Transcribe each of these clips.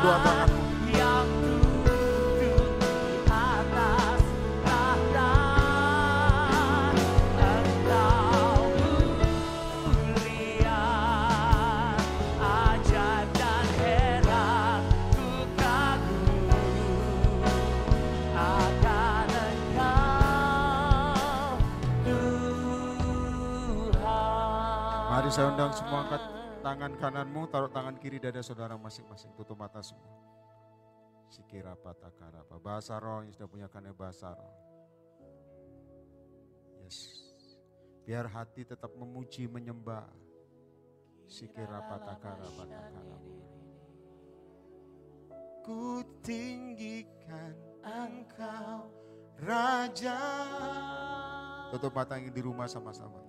kedua tanganmu. yang duduk di atas tahta. Engkau mulia, ajaib dan heran, ku kagum akan Engkau Tuhan. Mari saya undang semua angkat tangan kananmu, taruh tangan kiri dada saudara masing-masing, tutup mata semua. Sikira patakarapa, bahasa roh yang sudah punya karena bahasa roh. Yes. Biar hati tetap memuji, menyembah. Sikira patakarapa. Ku tinggikan Engkau Raja. Tutup mata yang di rumah sama-sama.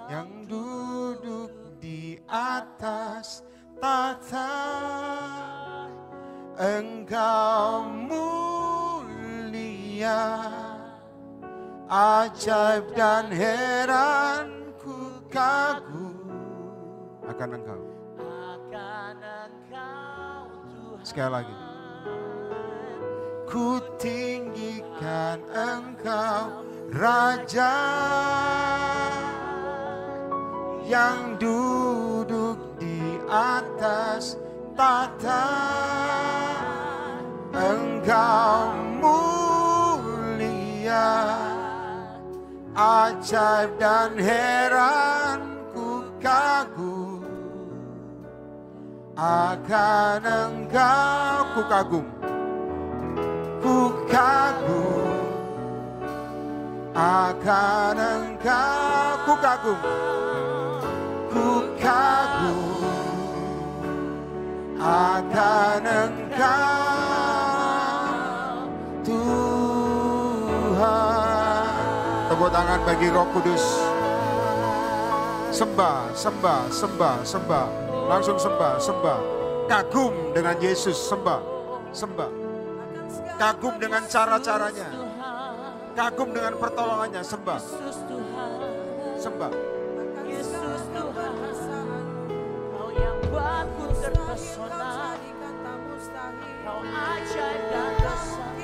Yang duduk di atas tahta. Engkau mulia, ajaib dan heran, ku kagum akan Engkau. Tuhan. Sekali lagi. Ku tinggikan Engkau Raja, yang duduk di atas tahta. Engkau mulia, ajaib dan heran, ku kagum akan Engkau. Ku kagum, ku kagum akan Engkau. Ku kagum, ku kagum akan Engkau Tuhan. Tepuk tangan bagi Roh Kudus. Sembah, sembah, sembah, sembah. Langsung sembah, sembah. Kagum dengan Yesus, sembah, sembah. Kagum dengan cara-caranya. Kagum dengan pertolongannya, sembah. Sembah. Yesus Tuhan, Kau yang buatku terpesona, Kau ajaib dan dahsyat,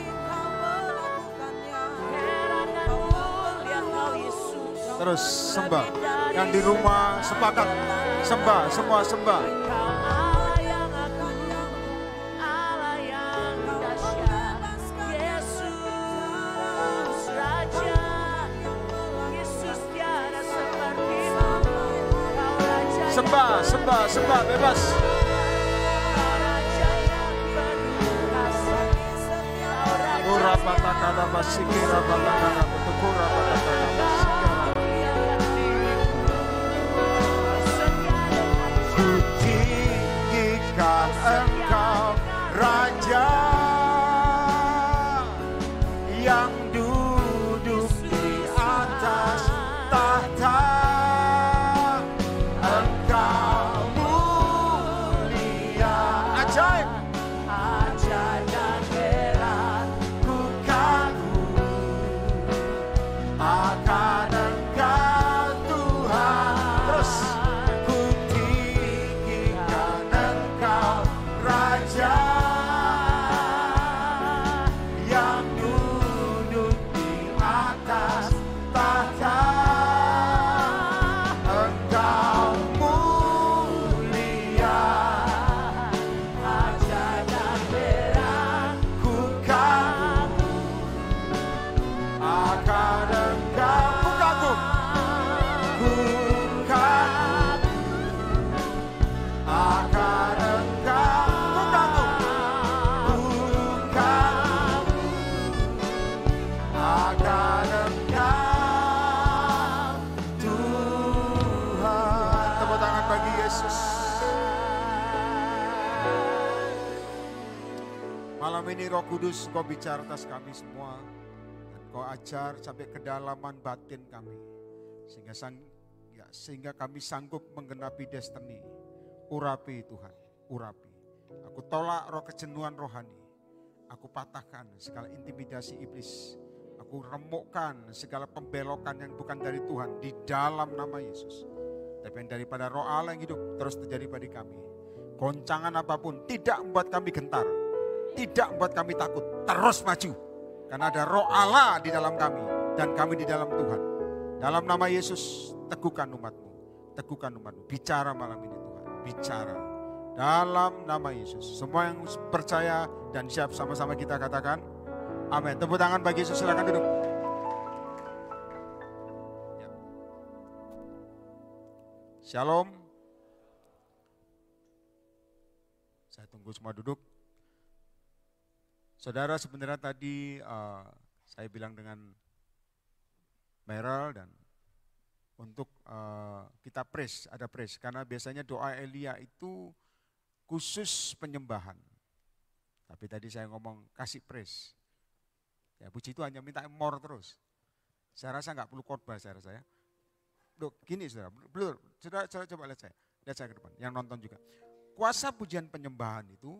heran dan mulia Kau Yesus. Terus sembah. Yang di rumah sepakat sembah, semua sembah. Kau Allah yang agung, Allah yang dahsyat, Yesus Raja, Yesus tiada seperti-Mu, Kau Raja yang Sembah, sembah, sembah, bebas. Kau Raja yang penuh kasih, Kau Raja Ura patakana basikira patakana betukura patakana basikira. Ku tinggikan Engkau Raja, yang duduk di atas tahta. Engkau mulia, ajaib, ajaib dan heran, ku kagum akan Engkau Tuhan. Terus ku tinggikan Engkau Raja, yang duduk di atas tahta. Engkau mulia, ajaib dan heran, ku kagum akan Engkau. Ku kagum, ku kagum akan Engkau. Ku kagum, ku kagum akan Engkau Tuhan. Tepuk tangan bagi Yesus. Malam ini Roh Kudus, Kau bicara atas kami semua. Dan Kau ajar sampai kedalaman batin kami. Sehingga kami sanggup menggenapi destiny. Urapi Tuhan, urapi. Aku tolak roh kejenuhan rohani. Aku patahkan segala intimidasi iblis. Aku remukkan segala pembelokan yang bukan dari Tuhan di dalam nama Yesus. Tapi yang daripada roh Allah yang hidup terus terjadi pada kami. goncangan apapun tidak membuat kami gentar, tidak membuat kami takut. Terus maju, karena ada Roh Allah di dalam kami dan kami di dalam Tuhan. Dalam nama Yesus, teguhkan umat-Mu, teguhkan umat-Mu. Bicara malam ini Tuhan, bicara. Dalam nama Yesus, semua yang percaya dan siap sama-sama kita katakan, amin. Tepuk tangan bagi Yesus, silakan duduk. Ya. Shalom. Saya tunggu semua duduk. Saudara, sebenarnya tadi saya bilang dengan Meryl dan untuk kita praise, ada praise. Karena biasanya doa Elia itu khusus penyembahan. Tapi tadi saya ngomong kasih praise. Ya puji itu hanya minta more terus. Saya rasa nggak perlu khotbah saya rasa ya. Loh, gini saudara, belum, saudara coba lihat saya ke depan, yang nonton juga. Kuasa pujian penyembahan itu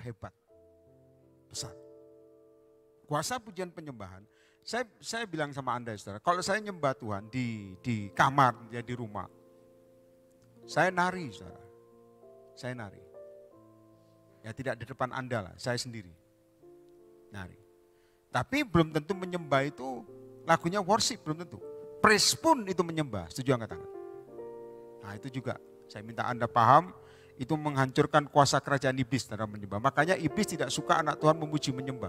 hebat, besar. Kuasa pujian penyembahan, saya bilang sama Anda saudara, kalau saya nyembah Tuhan di kamar, ya di rumah, saya nari saudara, saya nari. Ya tidak di depan Anda lah, saya sendiri nari. Tapi belum tentu menyembah itu lagunya worship, belum tentu. Praise pun itu menyembah, setuju angkat tangan. Nah itu juga, saya minta Anda paham, itu menghancurkan kuasa kerajaan iblis dalam menyembah. Makanya iblis tidak suka anak Tuhan memuji menyembah.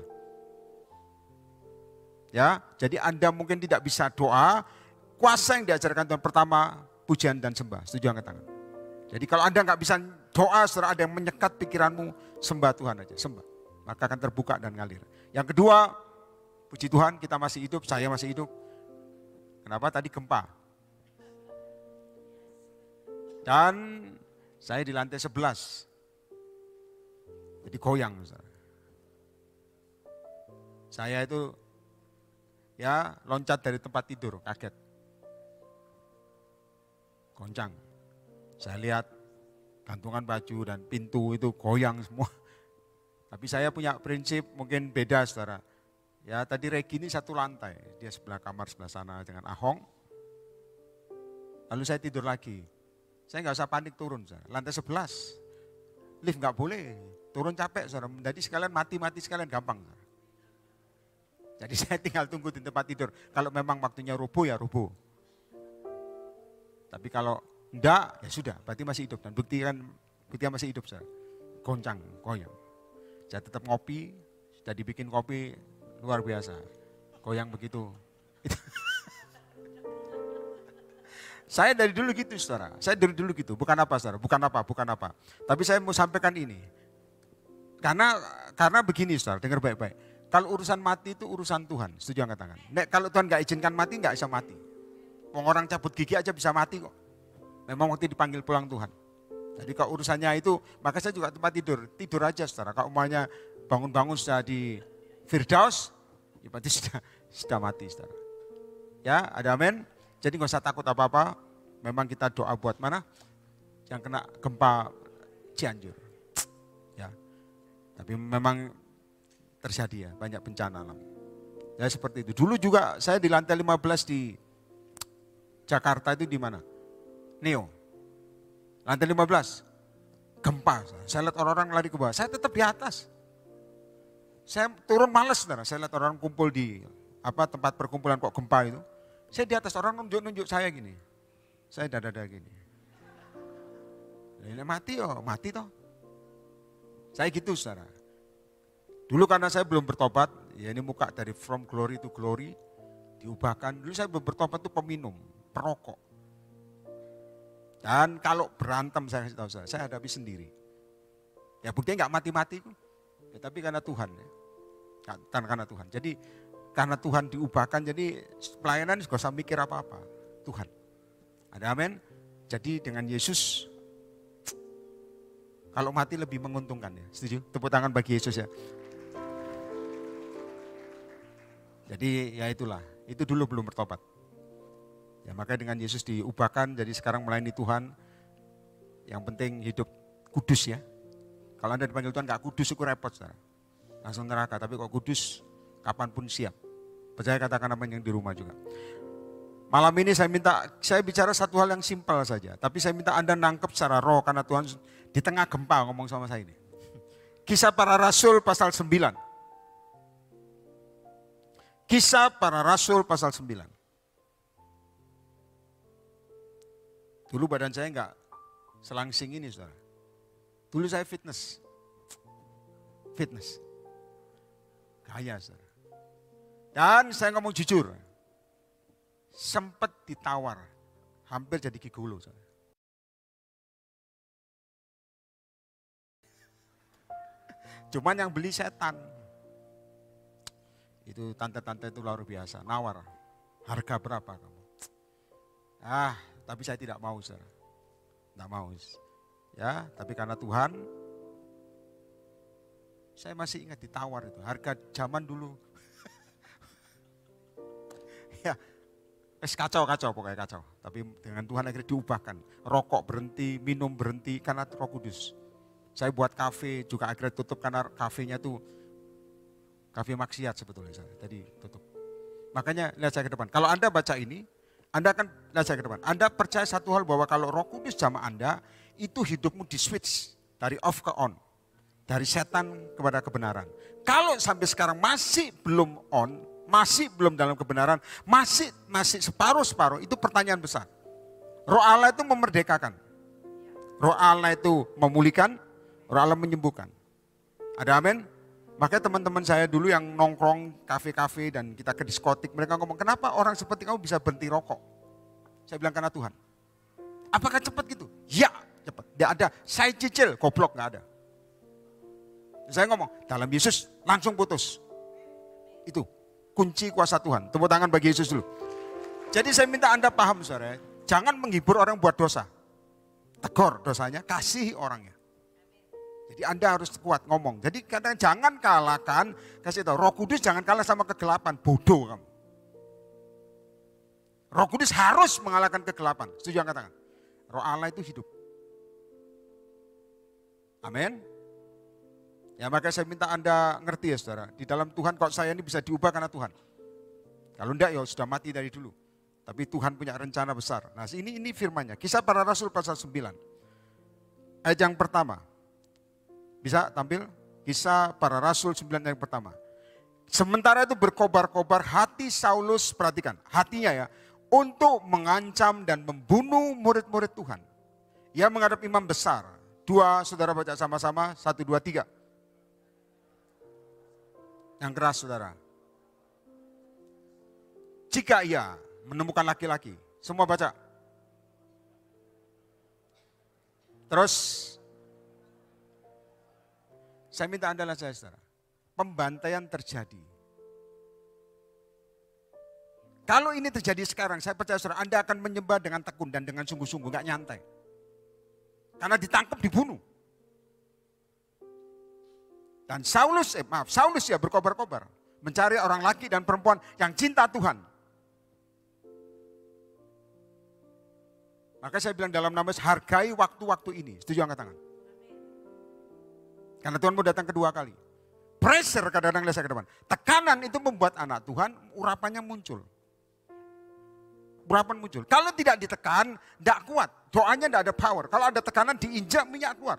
Ya, jadi Anda mungkin tidak bisa doa, kuasa yang diajarkan Tuhan pertama pujian dan sembah. Setuju angkat tangan. Jadi kalau Anda nggak bisa doa, setelah ada yang menyekat pikiranmu, sembah Tuhan aja, sembah. Maka akan terbuka dan ngalir. Yang kedua, puji Tuhan kita masih hidup, saya masih hidup. Kenapa? Tadi gempa. Dan saya di lantai 11. Jadi goyang. Saya itu ya loncat dari tempat tidur, kaget. Goncang. Saya lihat gantungan baju dan pintu itu goyang semua. Tapi saya punya prinsip mungkin beda saudara. Ya tadi Regi ini satu lantai, dia sebelah kamar sebelah sana dengan Ahong. Lalu saya tidur lagi. Saya nggak usah panik turun, saudara. Lantai 11. Lift nggak boleh, turun capek saudara. Jadi sekalian mati sekalian gampang. Saudara. Jadi saya tinggal tunggu di tempat tidur. Kalau memang waktunya rubuh ya rubuh. Tapi kalau enggak ya sudah, berarti masih hidup. Dan buktinya masih hidup saudara. Goncang, goyang. Saya tetap ngopi, sudah dibikin kopi luar biasa. Goyang begitu. Saya dari dulu gitu saudara. Saya dari dulu gitu. Bukan apa saudara, bukan apa. Tapi saya mau sampaikan ini. Karena begini saudara, dengar baik-baik. Kalau urusan mati itu urusan Tuhan. Setuju angkat tangan. Nek, kalau Tuhan gak izinkan mati, gak bisa mati. Orang cabut gigi aja bisa mati kok. Memang waktu dipanggil pulang Tuhan. Jadi kalau urusannya itu, maka saya juga tempat tidur aja saudara. Kalau umpamanya bangun-bangun sudah di Firdaus, ya berarti sudah mati saudara. Ya, ada amin. Jadi nggak usah takut apa-apa. Memang kita doa buat mana? Yang kena gempa Cianjur. Ya. Tapi memang terjadi ya, banyak bencana alam. Ya seperti itu. Dulu juga saya di lantai 15 di Jakarta itu di mana? Neo. Lantai 15. Gempa. Saya lihat orang-orang lari ke bawah. Saya tetap di atas. Saya turun malas saudara, saya lihat orang kumpul di tempat perkumpulan kok gempa itu. Saya di atas, orang nunjuk saya gini. Saya dada gini. Ini mati toh. Saya gitu saudara. Dulu karena saya belum bertobat, ya ini muka dari from glory to glory, diubahkan. Dulu saya belum bertobat itu peminum, perokok. Dan kalau berantem saya kasih tahu saya hadapi sendiri. Ya buktinya nggak mati-mati. Ya, tapi karena Tuhan ya. Karena Tuhan. Jadi karena Tuhan diubahkan, jadi pelayanan gak usah mikir apa-apa. Tuhan. Ada amin. Jadi dengan Yesus, kalau mati lebih menguntungkan ya. Setuju? Tepuk tangan bagi Yesus ya. Jadi ya itulah. Itu dulu belum bertobat. Ya makanya dengan Yesus diubahkan, jadi sekarang melayani Tuhan. Yang penting hidup kudus ya. Kalau Anda dipanggil Tuhan gak kudus, itu repot saudara. Langsung neraka, tapi kok kudus kapanpun siap. Percaya katakan apa yang di rumah juga. Malam ini saya bicara satu hal yang simpel saja. Tapi saya minta Anda nangkep secara roh karena Tuhan di tengah gempa ngomong sama saya ini. Kisah Para Rasul pasal 9. Kisah Para Rasul pasal 9. Dulu badan saya enggak selangsing ini, saudara. Dulu saya fitness. Gaya, saudara. Dan saya ngomong jujur. Sempat ditawar, hampir jadi gigolo. Cuman yang beli setan. Itu tante-tante itu luar biasa, nawar. Harga berapa kamu? Tapi saya tidak mau, saudara. Tidak mau. Ya, tapi karena Tuhan, saya masih ingat ditawar itu, harga zaman dulu. Ya, kacau pokoknya kacau. Tapi dengan Tuhan akhirnya diubahkan. Rokok berhenti, minum berhenti karena Roh Kudus. Saya buat kafe juga akhirnya tutup karena kafenya tuh kafe maksiat sebetulnya. Tadi tutup. Makanya lihat saya ke depan. Kalau Anda baca ini, Anda akan lihat saya ke depan. Anda percaya satu hal bahwa kalau Roh Kudus sama Anda, itu hidupmu di switch dari off ke on. Dari setan kepada kebenaran. Kalau sampai sekarang masih belum on, masih belum dalam kebenaran, masih separuh-separuh, itu pertanyaan besar. Roh Allah itu memerdekakan. Roh Allah itu memulihkan, Roh Allah menyembuhkan. Ada amin? Makanya teman-teman saya dulu yang nongkrong kafe-kafe dan kita ke diskotik, mereka ngomong, kenapa orang seperti kamu bisa berhenti rokok? Saya bilang karena Tuhan. Apakah cepat gitu? Ya, cepat. Tidak ada, saya cicil, goblok, gak ada. Saya ngomong, dalam Yesus langsung putus. Itu kunci kuasa Tuhan. Tepuk tangan bagi Yesus dulu. Jadi saya minta Anda paham, saudara, jangan menghibur orang buat dosa. Tegur dosanya, kasihi orangnya. Jadi Anda harus kuat ngomong. Jadi kadang jangan kalahkan, kasih tahu, Roh Kudus jangan kalah sama kegelapan, bodoh kamu. Roh Kudus harus mengalahkan kegelapan. Setuju angkat tangan? Roh Allah itu hidup. Amin. Ya makanya saya minta Anda ngerti ya saudara, di dalam Tuhan kalau saya ini bisa diubah karena Tuhan. Kalau enggak ya sudah mati dari dulu. Tapi Tuhan punya rencana besar. Nah ini firman-Nya, Kisah Para Rasul pasal 9. Ayat yang pertama. Bisa tampil? Kisah Para Rasul 9 yang pertama. Sementara itu berkobar-kobar hati Saulus, perhatikan, hatinya ya, untuk mengancam dan membunuh murid-murid Tuhan. Ia menghadap imam besar. 2 saudara baca sama-sama, 1, 2, 3. Yang keras saudara. Jika ia menemukan laki-laki, semua baca. Terus, saya minta Anda lihat saya saudara. Pembantaian terjadi. Kalau ini terjadi sekarang, saya percaya saudara, Anda akan menyembah dengan tekun dan dengan sungguh-sungguh, gak nyantai. Karena ditangkap, dibunuh. Dan Saulus ya berkobar-kobar. Mencari orang laki dan perempuan yang cinta Tuhan. Maka saya bilang dalam nama Yesus, hargai waktu-waktu ini. Setuju angkat tangan? Karena Tuhan mau datang kedua kali. Pressure kadang-kadang lihat saya ke depan. Tekanan itu membuat anak Tuhan urapannya muncul. Urapan muncul. Kalau tidak ditekan, tidak kuat. Doanya tidak ada power. Kalau ada tekanan diinjak minyak keluar.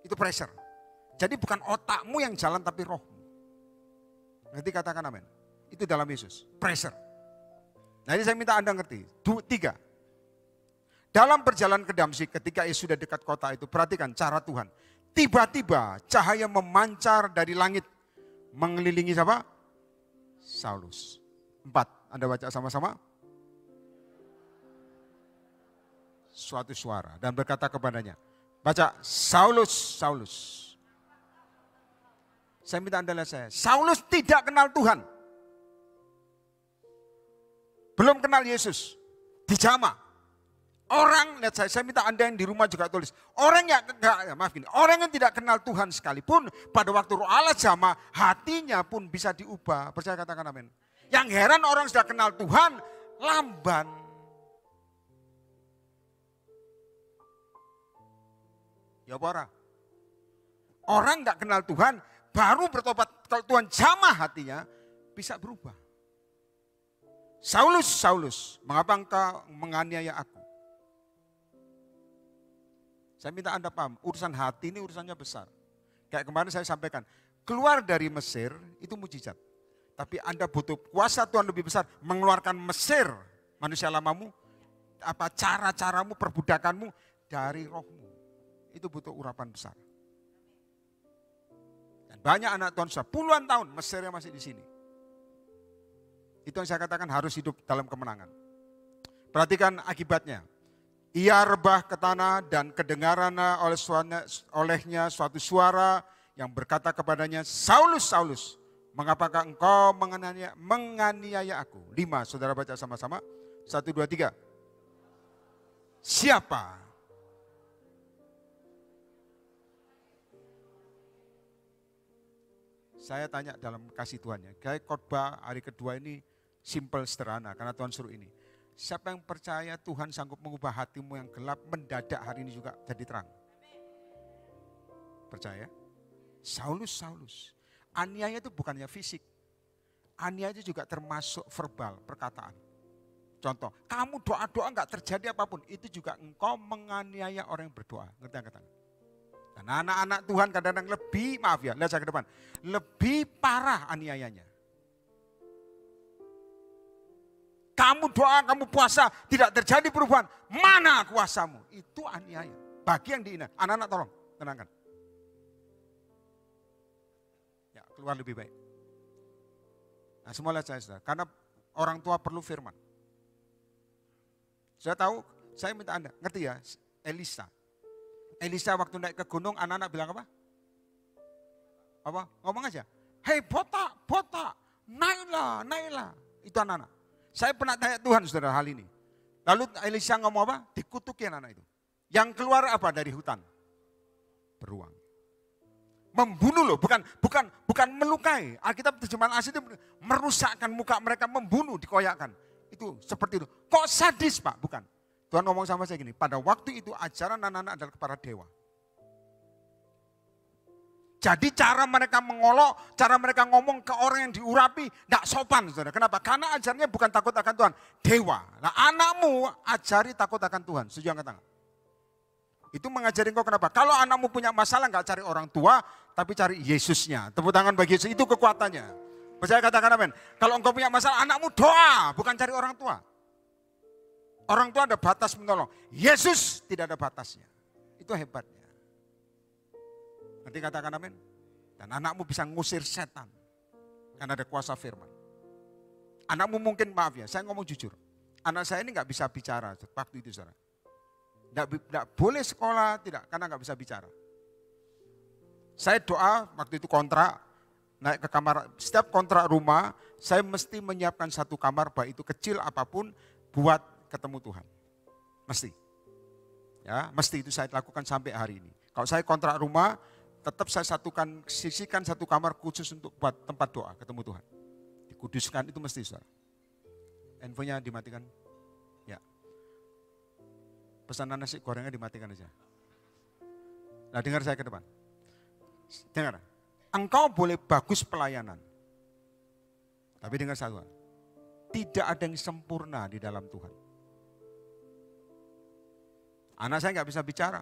Itu pressure. Jadi bukan otakmu yang jalan tapi rohmu. Ngerti katakan amin. Itu dalam Yesus. Pressure. Nah ini saya minta Anda ngerti. 3. Dalam perjalanan ke Damsyik ketika Yesus sudah dekat kota itu. Perhatikan cara Tuhan. Tiba-tiba cahaya memancar dari langit. Mengelilingi siapa? Saulus. 4. Anda baca sama-sama. Suatu suara. Dan berkata kepadanya. Baca, Saulus, Saulus. Saya minta Anda lihat saya. Saulus tidak kenal Tuhan. Belum kenal Yesus. Dijamah. Orang, lihat saya minta Anda yang di rumah juga tulis. Orang yang tidak kenal Tuhan sekalipun, pada waktu Roh Allah jamah, hatinya pun bisa diubah. Percaya katakan amin. Yang heran orang sudah kenal Tuhan, lamban. Ya para. Orang gak kenal Tuhan, baru bertobat. Kalau Tuhan jamah hatinya, bisa berubah. Saulus, Saulus, mengapa engkau menganiaya aku? Saya minta Anda paham, urusan hati ini urusannya besar. Kayak kemarin saya sampaikan, keluar dari Mesir itu mujizat. Tapi Anda butuh kuasa Tuhan lebih besar, mengeluarkan Mesir, manusia lamamu, apa cara-caramu, perbudakanmu dari rohmu. Itu butuh urapan besar. Dan banyak anak Tuhan sudah puluhan tahun, Mesirnya masih di sini. Itu yang saya katakan harus hidup dalam kemenangan. Perhatikan akibatnya. Ia rebah ke tanah dan kedengaran olehnya suatu suara yang berkata kepadanya, Saulus, Saulus, mengapakah engkau menganiaya aku? 5, saudara baca sama-sama. 1, 2, 3. Siapa? Saya tanya dalam kasih Tuhan ya. Kayak khotbah hari kedua ini simple sederhana karena Tuhan suruh ini. Siapa yang percaya Tuhan sanggup mengubah hatimu yang gelap mendadak hari ini juga jadi terang? Percaya? Saulus, Saulus. Aniaya itu bukannya fisik. Aniaya itu juga termasuk verbal, perkataan. Contoh, kamu doa-doa enggak terjadi apapun. Itu juga engkau menganiaya orang yang berdoa. Ngerti yang katakan? Dan anak-anak Tuhan kadang-kadang lebih, maaf ya, lihat saya ke depan. Lebih parah aniayanya. Kamu doa, kamu puasa, tidak terjadi perubahan. Mana kuasamu? Itu aniaya. Bagi yang diina. Anak-anak tolong, tenangkan. Ya, keluar lebih baik. Nah, semua lihat saya, saudara. Karena orang tua perlu firman. Saya tahu, saya minta Anda, ngerti ya, Elisa. Elisa waktu naik ke gunung, anak-anak bilang apa? Apa? Ngomong aja. Hei botak, botak, naiklah, naiklah. Itu anak-anak. Saya pernah tanya Tuhan saudara hal ini. Lalu Elisa ngomong apa? Dikutuki anak itu. Yang keluar apa dari hutan? Beruang. Membunuh loh, bukan melukai. Alkitab terjemahan asli itu merusakkan muka mereka, membunuh, dikoyakkan. Itu seperti itu. Kok sadis Pak? Bukan. Tuhan ngomong sama saya gini, pada waktu itu ajaran anak-anak adalah kepada dewa. Jadi cara mereka mengolok, cara mereka ngomong ke orang yang diurapi, tidak sopan saudara. Kenapa? Karena ajarnya bukan takut akan Tuhan, dewa. Nah anakmu ajari takut akan Tuhan, setuju angkat tangan. Itu mengajari engkau kenapa? Kalau anakmu punya masalah nggak cari orang tua, tapi cari Yesusnya. Tepuk tangan bagi Yesus, itu kekuatannya. Percaya katakan amin. Kalau engkau punya masalah, anakmu doa, bukan cari orang tua. Orang tua ada batas menolong. Yesus tidak ada batasnya. Itu hebatnya. Nanti katakan amin. Dan anakmu bisa ngusir setan. Karena ada kuasa firman. Anakmu mungkin, maaf ya, saya ngomong jujur. Anak saya ini gak bisa bicara waktu itu saudara. Tidak boleh sekolah, tidak, karena gak bisa bicara. Saya doa, waktu itu kontrak, naik ke kamar, setiap kontrak rumah, saya mesti menyiapkan satu kamar, baik itu kecil apapun, buat ketemu Tuhan. Mesti. Ya, mesti itu saya lakukan sampai hari ini. Kalau saya kontrak rumah, tetap saya sisihkan satu kamar khusus untuk buat tempat doa, ketemu Tuhan. Dikuduskan itu mesti saudara. Handphonenya dimatikan. Ya. Pesanan nasi gorengnya dimatikan aja. Nah dengar saya ke depan. Dengar. Engkau boleh bagus pelayanan. Tapi dengar satu hal. Tidak ada yang sempurna di dalam Tuhan. Anak saya nggak bisa bicara.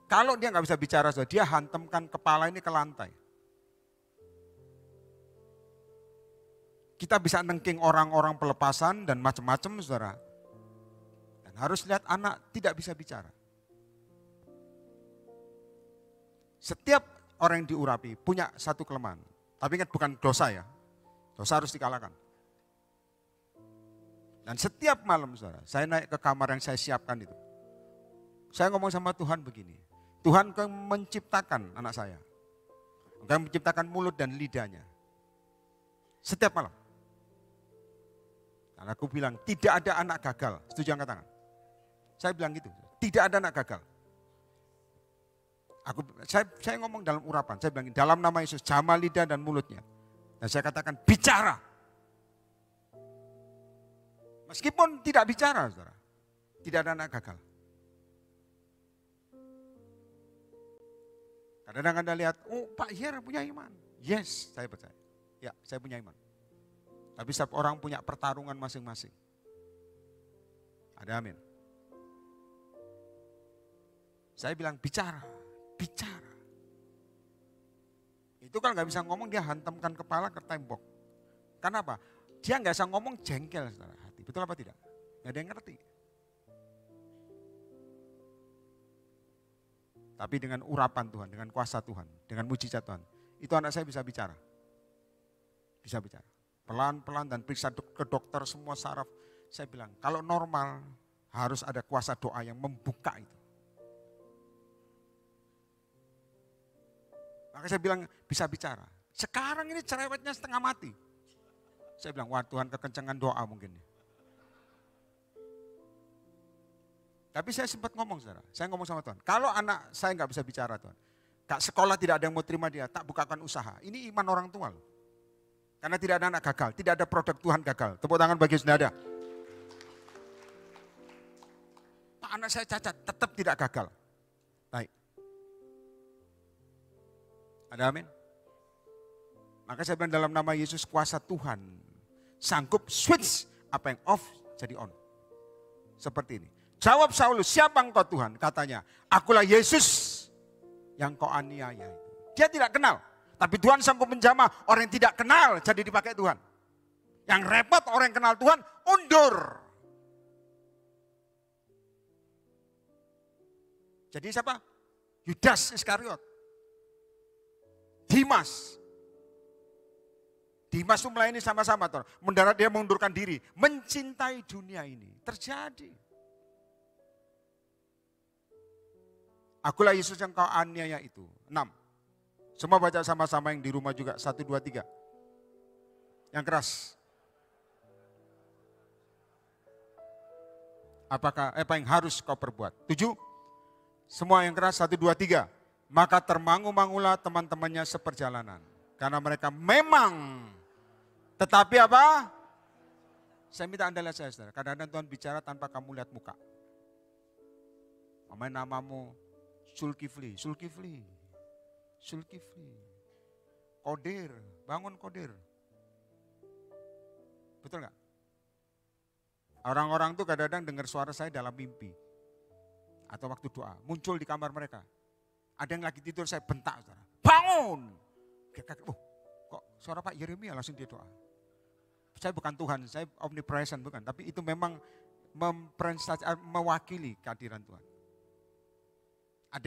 Kalau dia nggak bisa bicara, dia hantamkan kepala ini ke lantai. Kita bisa nengking orang-orang pelepasan dan macam-macam, saudara. Dan harus lihat anak tidak bisa bicara. Setiap orang yang diurapi punya satu kelemahan. Tapi ingat bukan dosa ya. Dosa harus dikalahkan. Dan setiap malam saudara, saya naik ke kamar yang saya siapkan itu. Saya ngomong sama Tuhan begini. Tuhan Engkau menciptakan anak saya. Engkau menciptakan mulut dan lidahnya. Setiap malam. Dan aku bilang tidak ada anak gagal. Setuju angkat tangan. Saya bilang gitu. Tidak ada anak gagal. Saya ngomong dalam urapan. Saya bilang dalam nama Yesus jamah lidah dan mulutnya. Dan saya katakan bicara. Meskipun tidak bicara, saudara, tidak ada anak gagal. Kadang-kadang Anda lihat, oh Pak Yer punya iman. Yes, saya percaya. Ya, saya punya iman. Tapi setiap orang punya pertarungan masing-masing. Ada amin. Saya bilang bicara. Itu kalau nggak bisa ngomong dia hantamkan kepala ke tembok. Kenapa? Dia nggak bisa ngomong jengkel saudara hati. Betul apa tidak? Nggak ada yang ngerti. Tapi dengan urapan Tuhan, dengan kuasa Tuhan, dengan mujizat Tuhan. Itu anak saya bisa bicara. Bisa bicara. Pelan-pelan dan periksa ke dokter semua saraf. Saya bilang, kalau normal harus ada kuasa doa yang membuka itu. Maka saya bilang bisa bicara. Sekarang ini cerewetnya setengah mati. Saya bilang, wah Tuhan kekencangan doa mungkin. Tapi saya sempat ngomong saudara, saya ngomong sama Tuhan. Kalau anak saya nggak bisa bicara Tuhan. Kak sekolah tidak ada yang mau terima dia, tak bukakan usaha. Ini iman orang tua loh. Karena tidak ada anak gagal, tidak ada produk Tuhan gagal. Tepuk tangan bagi saudara. Anak saya cacat, tetap tidak gagal. Baik. Ada amin? Maka saya bilang dalam nama Yesus kuasa Tuhan sanggup switch apa yang off jadi on. Seperti ini. Jawab Saulus, siapa engkau Tuhan? Katanya, akulah Yesus yang kau aniaya. Dia tidak kenal. Tapi Tuhan sanggup menjamah orang yang tidak kenal jadi dipakai Tuhan. Yang repot orang yang kenal Tuhan undur. Jadi siapa? Yudas Iskariot. Dimas. Dimas itu melayani sama-sama. Mendarat dia mengundurkan diri. Mencintai dunia ini. Terjadi. Akulah Yesus yang kau aniaya itu. 6. Semua baca sama-sama yang di rumah juga. 1, 2, 3. Yang keras. Apa yang harus kau perbuat? 7. Semua yang keras. 1, 2, 3. Maka termangu-mangulah teman-temannya seperjalanan. Karena mereka memang. Tetapi apa? Saya minta Anda lihat saya saudara. Kadang-kadang Tuhan bicara tanpa kamu lihat muka. Namamu Zulkifli. Kodir, bangun Kodir. Betul nggak? Orang-orang tuh kadang-kadang dengar suara saya dalam mimpi. Atau waktu doa, muncul di kamar mereka. Ada yang lagi tidur saya bentak, saudara. Bangun! Kok suara Pak Yeremia langsung dia doa. Saya bukan Tuhan, saya omnipresent bukan. Tapi itu memang mewakili kehadiran Tuhan. Ada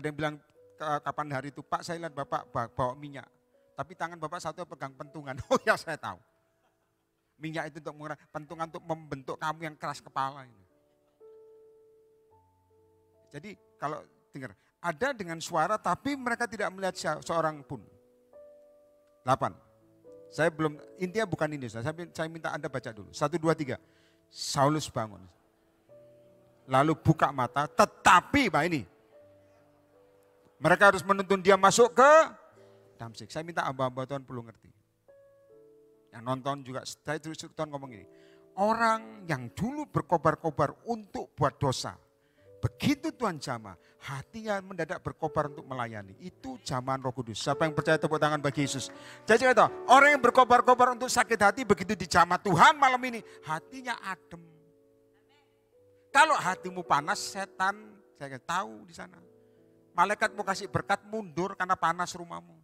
yang bilang, kapan hari itu Pak saya lihat Bapak bawa minyak. Tapi tangan Bapak satu pegang pentungan. Oh ya saya tahu. Minyak itu untuk mengurangi, pentungan untuk membentuk kamu yang keras kepala. Ini. Jadi kalau dengar, ada dengan suara tapi mereka tidak melihat seorang pun. 8. Saya belum, intinya bukan ini. Saya minta Anda baca dulu. 1, 2, 3. Saulus bangun. Lalu buka mata, tetapi Pak ini. Mereka harus menuntun dia masuk ke Damsyik. Saya minta hamba-hamba Tuhan perlu ngerti. Yang nonton juga, saya terus Tuhan ngomong ini. Orang yang dulu berkobar-kobar untuk buat dosa. Begitu Tuhan jamah, hatinya mendadak berkobar untuk melayani. Itu jamahan Roh Kudus. Siapa yang percaya tepuk tangan bagi Yesus. Jadi kata, orang yang berkobar-kobar untuk sakit hati, begitu dijamah Tuhan malam ini, hatinya adem. Kalau hatimu panas, setan, saya tahu di sana. Malaikat mau kasih berkat mundur karena panas rumahmu.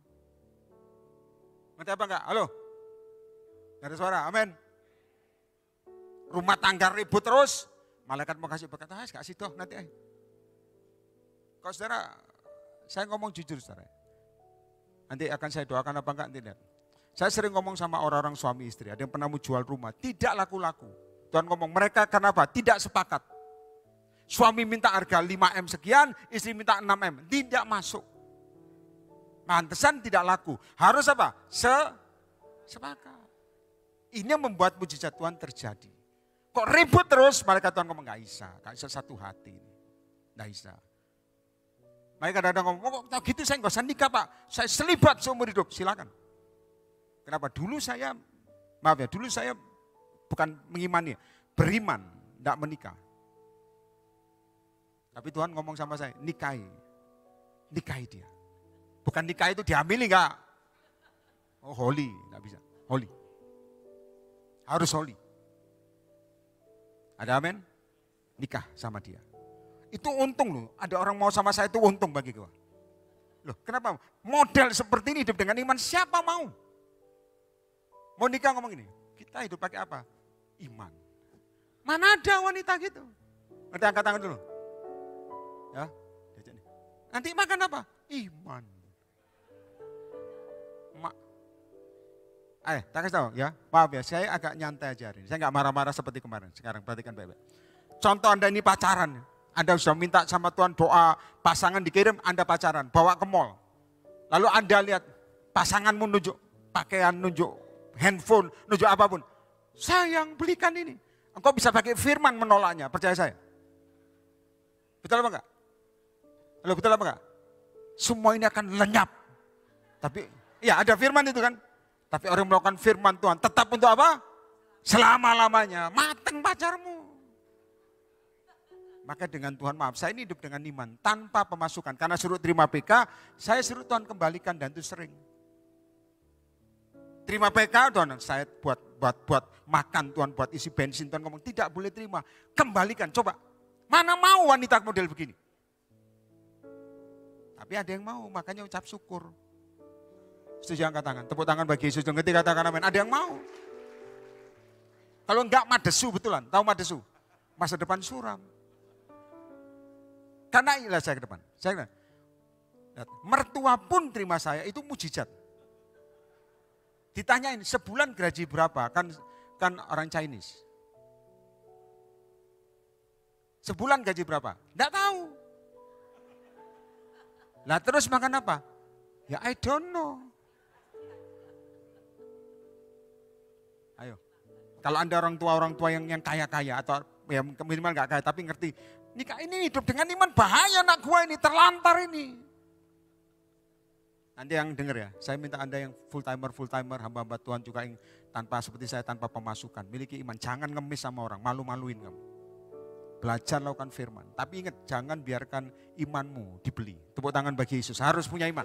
Ngerti apa enggak? Halo? Gak ada suara, amin. Rumah tangga ribut terus, malaikat mau kasih berkat, kasih toh nanti. Kalau saudara, saya ngomong jujur saudara. Nanti akan saya doakan apa enggak nanti lihat. Saya sering ngomong sama orang-orang suami istri, ada yang pernah mau jual rumah, tidak laku-laku. Tuhan ngomong mereka kenapa? Tidak sepakat. Suami minta harga 5M sekian, istri minta 6M. Tidak masuk. Pantesan tidak laku. Harus apa? Sepakat. Ini yang membuat mujizat Tuhan terjadi. Kok ribut terus? Malaikat Tuhan ngomong, gak bisa satu hati. Gak bisa. Mereka kadang-kadang ngomong, oh, gitu saya gak usah nikah Pak. Saya selibat seumur hidup, silakan. Kenapa? Dulu saya bukan mengimani, beriman, gak menikah. Tapi Tuhan ngomong sama saya, nikahi dia. Bukan nikah itu diambil enggak. Oh holy, enggak bisa, holy. Harus holy. Ada amin? Nikah sama dia. Itu untung loh, ada orang mau sama saya itu untung bagi gue. Loh kenapa? Model seperti ini hidup dengan iman, siapa mau? Mau nikah ngomong ini, kita hidup pakai apa? Iman. Mana ada wanita gitu? Nanti angkat tangan dulu. Ya, nanti makan apa? Iman. Tak kasih tahu ya, maaf ya, saya agak nyantai aja hari ini. Saya nggak marah-marah seperti kemarin. Sekarang perhatikan baik-baik. Contoh Anda ini pacaran, Anda sudah minta sama Tuhan doa, pasangan dikirim, Anda pacaran, bawa ke mall. Lalu Anda lihat pasanganmu nunjuk pakaian, nunjuk handphone, nunjuk apapun. Sayang belikan ini. Engkau bisa pakai firman menolaknya, percaya saya. Betul apa enggak? Halo, betul apa enggak? Semua ini akan lenyap. Tapi ya ada firman itu kan. Tapi orang melakukan firman Tuhan tetap untuk apa? Selama-lamanya. Mateng pacarmu. Maka dengan Tuhan maaf, saya ini hidup dengan iman tanpa pemasukan. Karena suruh terima PK, saya suruh Tuhan kembalikan dan itu sering. Terima PK, Tuhan saya buat makan Tuhan, buat isi bensin Tuhan ngomong tidak boleh terima. Kembalikan, coba. Mana mau wanita model begini? Tapi ada yang mau, makanya ucap syukur. Setuju angkat tangan, tepuk tangan bagi Yesus. Ngerti katakan amin. Ada yang mau. Kalau enggak madesu betulan, tahu madesu? Masa depan suram. Karena inilah saya ke depan. Saya mertua pun terima saya, itu mujizat. Ditanyain sebulan gaji berapa? Kan orang Chinese. Sebulan gaji berapa? Enggak tahu. Lah terus makan apa? Ya I don't know. Ayo. Kalau Anda orang tua yang kaya-kaya atau ya minimal enggak kaya tapi ngerti. Nikah ini hidup dengan iman bahaya anak gua ini, terlantar ini. Nanti yang dengar ya, saya minta Anda yang full timer, hamba-hamba Tuhan juga yang tanpa seperti saya tanpa pemasukan. Miliki iman, jangan ngemis sama orang, malu-maluin kamu. Belajar lakukan firman, tapi ingat jangan biarkan imanmu dibeli. Tepuk tangan bagi Yesus, harus punya iman.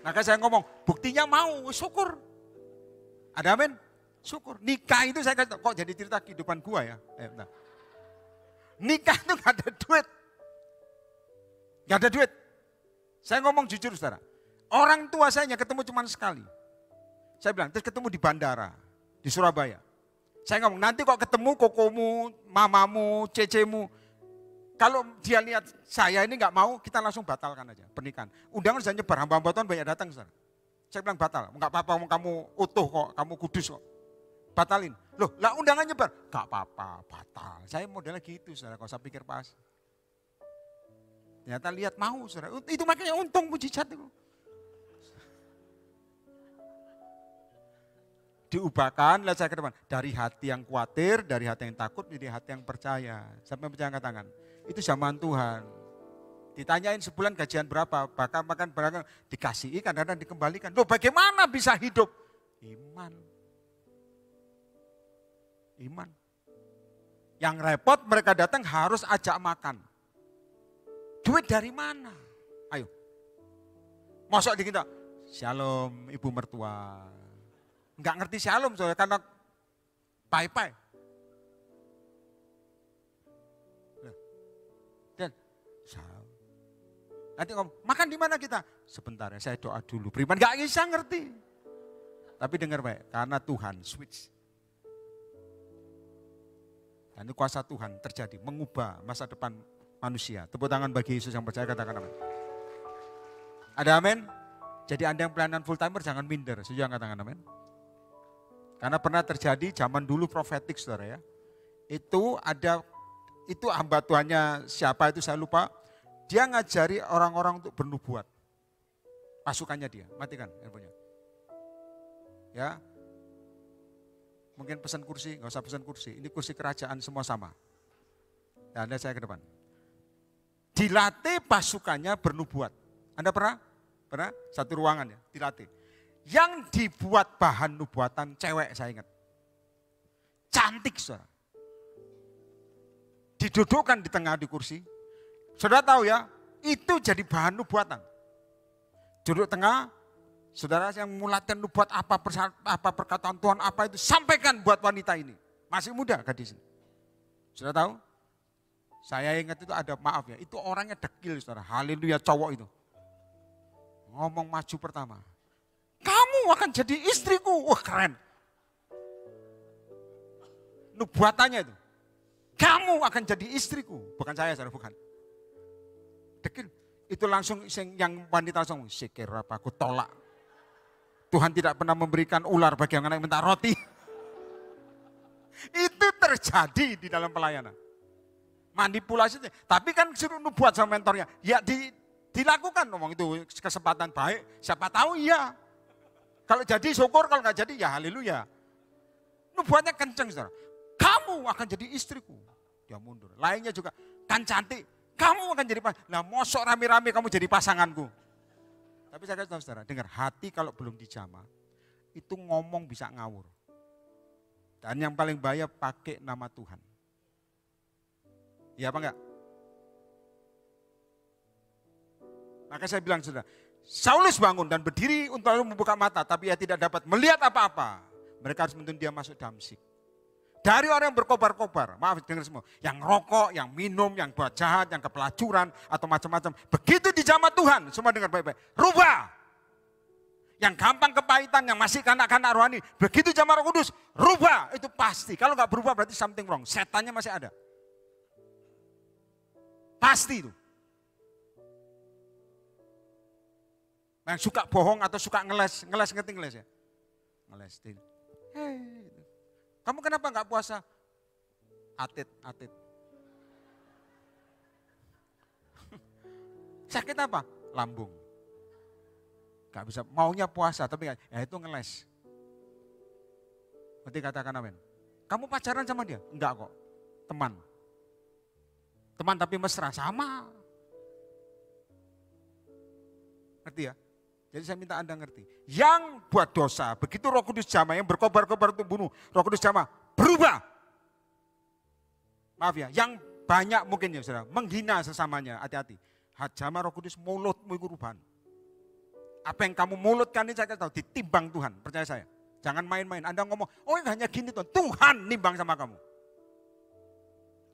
Maka saya ngomong, buktinya mau, syukur. Ada amin? Syukur. Nikah itu saya kasih tahu, kok jadi cerita kehidupan gua ya? Bentar. Nikah itu gak ada duit. Gak ada duit. Saya ngomong jujur saudara. Orang tua saya hanya ketemu cuma sekali. Saya bilang, terus ketemu di bandara, di Surabaya. Saya ngomong, nanti kok ketemu kokomu, mamamu, cecemu. Kalau dia lihat saya ini gak mau, kita langsung batalkan aja pernikahan. Undangan sudah nyebar, hamba-hamba Tuhan banyak datang saudara. Saya bilang batal, gak apa-apa kamu utuh kok, kamu kudus kok. Batalin. Loh, lah undangan nyebar. Gak apa-apa, batal. Saya modelnya gitu, saudara. Kalau saya pikir pas. Ternyata lihat mau, saudara. Itu makanya untung mujizat itu. Diubahkan, lihat saya ke depan. Dari hati yang khawatir, dari hati yang takut, menjadi hati yang percaya. Sampai percaya angkat tangan. Itu zaman Tuhan. Ditanyain sebulan gajian berapa, bahkan makan berapa, dikasihi kadang-kadang dikembalikan. Loh bagaimana bisa hidup? Iman. Iman. Yang repot mereka datang harus ajak makan. Duit dari mana? Ayo. Masuk di kita. Shalom ibu mertua. Enggak ngerti shalom soalnya karena pai-pai. Dan shalom. Nanti ngomong, makan di mana kita? Sebentar ya saya doa dulu. Beriman enggak bisa ngerti. Tapi dengar baik, karena Tuhan switch. Dan itu kuasa Tuhan terjadi, mengubah masa depan manusia. Tepuk tangan bagi Yesus yang percaya, katakan amin. Ada amin? Jadi Anda yang pelayanan full timer jangan minder, setuju katakan amin. Karena pernah terjadi zaman dulu profetik saudara ya. Itu hamba Tuhannya siapa itu saya lupa. Dia ngajari orang-orang untuk bernubuat. Pasukannya dia, matikan handphonenya. Ya. Mungkin pesan kursi, nggak usah pesan kursi. Ini kursi kerajaan semua sama. Dan Anda saya ke depan. Dilatih pasukannya bernubuat. Anda pernah? Pernah? Satu ruangan ya, dilatih. Yang dibuat bahan nubuatan cewek saya ingat. Cantik saudara. Didudukkan di tengah di kursi. Saudara tahu ya, itu jadi bahan nubuatan. Duduk tengah, Saudara yang mulatan nubuat apa perkataan Tuhan apa itu sampaikan buat wanita ini. Masih muda gadis ini. Sudah tahu? Saya ingat itu ada maaf ya, itu orangnya dekil saudara. Haleluya cowok itu. Ngomong maju pertama. Kamu akan jadi istriku. Wah keren. Nubuatannya itu. Kamu akan jadi istriku. Bukan saya saudara, bukan. Dekil. Itu langsung yang wanita langsung, sikir apa aku tolak. Tuhan tidak pernah memberikan ular bagi yang anak minta roti. Itu terjadi di dalam pelayanan. Manipulasi. Tapi kan suruh nubuat sama mentornya. Ya dilakukan ngomong itu kesempatan baik. Siapa tahu iya. Kalau jadi syukur, kalau nggak jadi ya haleluya. Nubuatnya kenceng saudara. Kamu akan jadi istriku. Dia mundur. Lainnya juga kan cantik. Kamu akan jadi pasangan. Nah mosok rame-rame kamu jadi pasanganku. Tapi saya kasih tahu saudara, dengar hati kalau belum dijamah, itu ngomong bisa ngawur. Dan yang paling bahaya pakai nama Tuhan. Iya apa enggak? Maka saya bilang saudara, Saulus bangun dan berdiri untuk lalu membuka mata, tapi ia tidak dapat melihat apa-apa. Mereka harus menuntun dia masuk Damsyik. Dari orang yang berkobar-kobar, maaf dengar semua, yang rokok, yang minum, yang buat jahat, yang kepelacuran, atau macam-macam. Begitu dijamah Tuhan, semua dengar baik-baik, rubah. Yang gampang kepahitan, yang masih kanak-kanak rohani, begitu jamah Roh Kudus, rubah. Itu pasti, kalau nggak berubah berarti something wrong, setannya masih ada. Pasti itu. Yang suka bohong atau suka ngeles ngerti ngeles ya? Ngeles. Hey. Kamu kenapa nggak puasa? Atit. Sakit apa? Lambung. Gak bisa, maunya puasa tapi ya itu ngeles. Nanti katakan amin. Kamu pacaran sama dia? Enggak kok, teman. Teman tapi mesra, sama. Ngerti ya? Jadi saya minta Anda ngerti. Yang buat dosa, begitu Roh Kudus jamah, yang berkobar-kobar untuk bunuh, Roh Kudus jamah, berubah. Maaf ya, yang banyak mungkin ya saudara, menghina sesamanya, hati-hati. Jamah Roh Kudus mulutmu itu rubahan. Apa yang kamu mulutkan ini saya tahu, ditimbang Tuhan, percaya saya. Jangan main-main, Anda ngomong, oh ini hanya gini Tuhan nimbang sama kamu.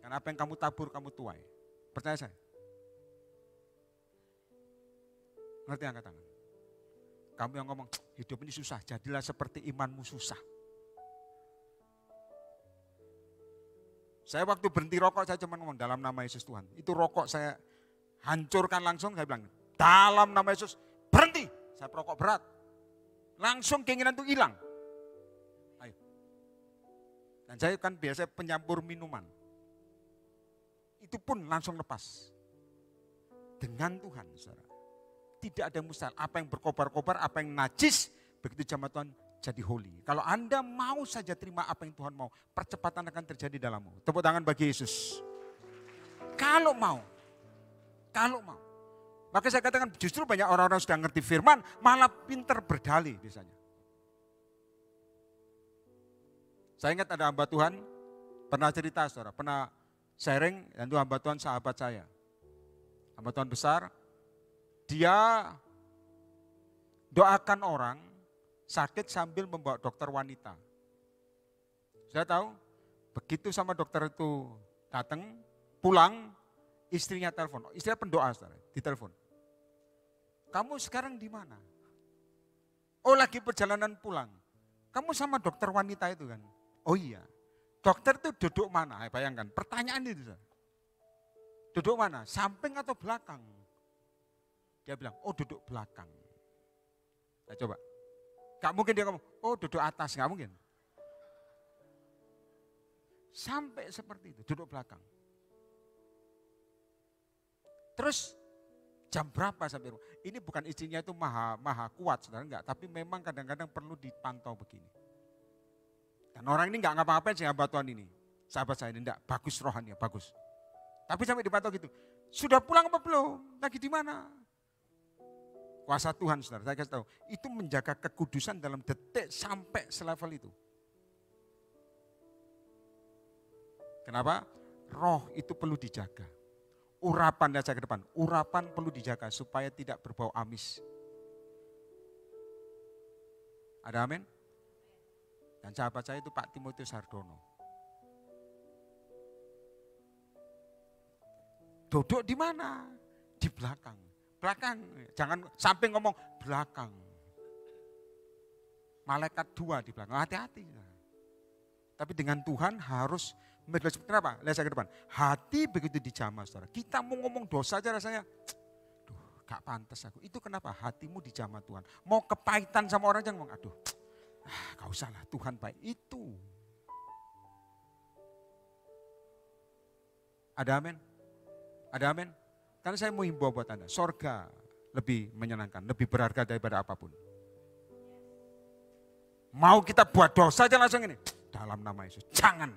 Karena apa yang kamu tabur, kamu tuai. Percaya saya. Ngerti angkat tangan. Kamu yang ngomong, hidup ini susah, jadilah seperti imanmu susah. Saya waktu berhenti rokok, saya cuma ngomong, dalam nama Yesus Tuhan. Itu rokok saya hancurkan langsung, saya bilang, dalam nama Yesus, berhenti. Saya perokok berat. Langsung keinginan itu hilang. Ayo. Dan saya kan biasa penyampur minuman. Itu pun langsung lepas. Dengan Tuhan, saudara. Tidak ada yang mustahil. Apa yang berkobar-kobar, apa yang najis, begitu jamaah Tuhan jadi holy. Kalau Anda mau saja terima apa yang Tuhan mau, percepatan akan terjadi dalammu. Tepuk tangan bagi Yesus. Kalau mau. Maka saya katakan justru banyak orang-orang sudah ngerti firman, malah pinter berdalih biasanya. Saya ingat ada hamba Tuhan, pernah cerita saudara, pernah sharing, dan itu hamba Tuhan sahabat saya. Hamba Tuhan besar, dia doakan orang sakit sambil membawa dokter wanita. Saya tahu, begitu sama dokter itu datang, pulang, istrinya telepon. Istrinya pendoa, saudara, ditelepon. Kamu sekarang di mana? Oh lagi perjalanan pulang. Kamu sama dokter wanita itu kan? Oh iya. Dokter itu duduk mana? Bayangkan, pertanyaan itu. Saudara. Duduk mana? Samping atau belakang? Dia bilang, oh duduk belakang. Saya coba. Gak mungkin dia ngomong, oh duduk atas, gak mungkin. Sampai seperti itu, duduk belakang. Terus jam berapa sampai rumah? Ini bukan istrinya itu maha kuat, saudara, enggak. Tapi memang kadang-kadang perlu dipantau begini. Dan orang ini enggak ngapa-ngapain sih hamba Tuhan ini. Sahabat saya ini enggak, bagus rohannya, bagus. Tapi sampai dipantau gitu. Sudah pulang apa belum? Lagi di mana? Kuasa Tuhan, saudara, saya kasih tahu. Itu menjaga kekudusan dalam detik sampai selevel itu. Kenapa? Roh itu perlu dijaga. Urapan, lihat saya ke depan. Urapan perlu dijaga supaya tidak berbau amis. Ada amin? Dan sahabat saya itu Pak Timotius Hardono. Duduk di mana? Di belakang. Belakang, jangan sampai ngomong belakang. Malaikat 2 di belakang, hati-hati. Tapi dengan Tuhan harus, kenapa? Lihat saya ke depan. Hati begitu dijamah, saudara. Kita mau ngomong dosa aja rasanya, gak pantas aku. Itu kenapa? Hatimu dijamah Tuhan. Mau kepahitan sama orang jangan ngomong, aduh, gak usah lah, Tuhan baik. Itu. Ada amin? Ada amin? Karena saya mau himbau buat Anda, sorga lebih menyenangkan, lebih berharga daripada apapun. Mau kita buat dosa aja langsung ini, dalam nama Yesus, jangan.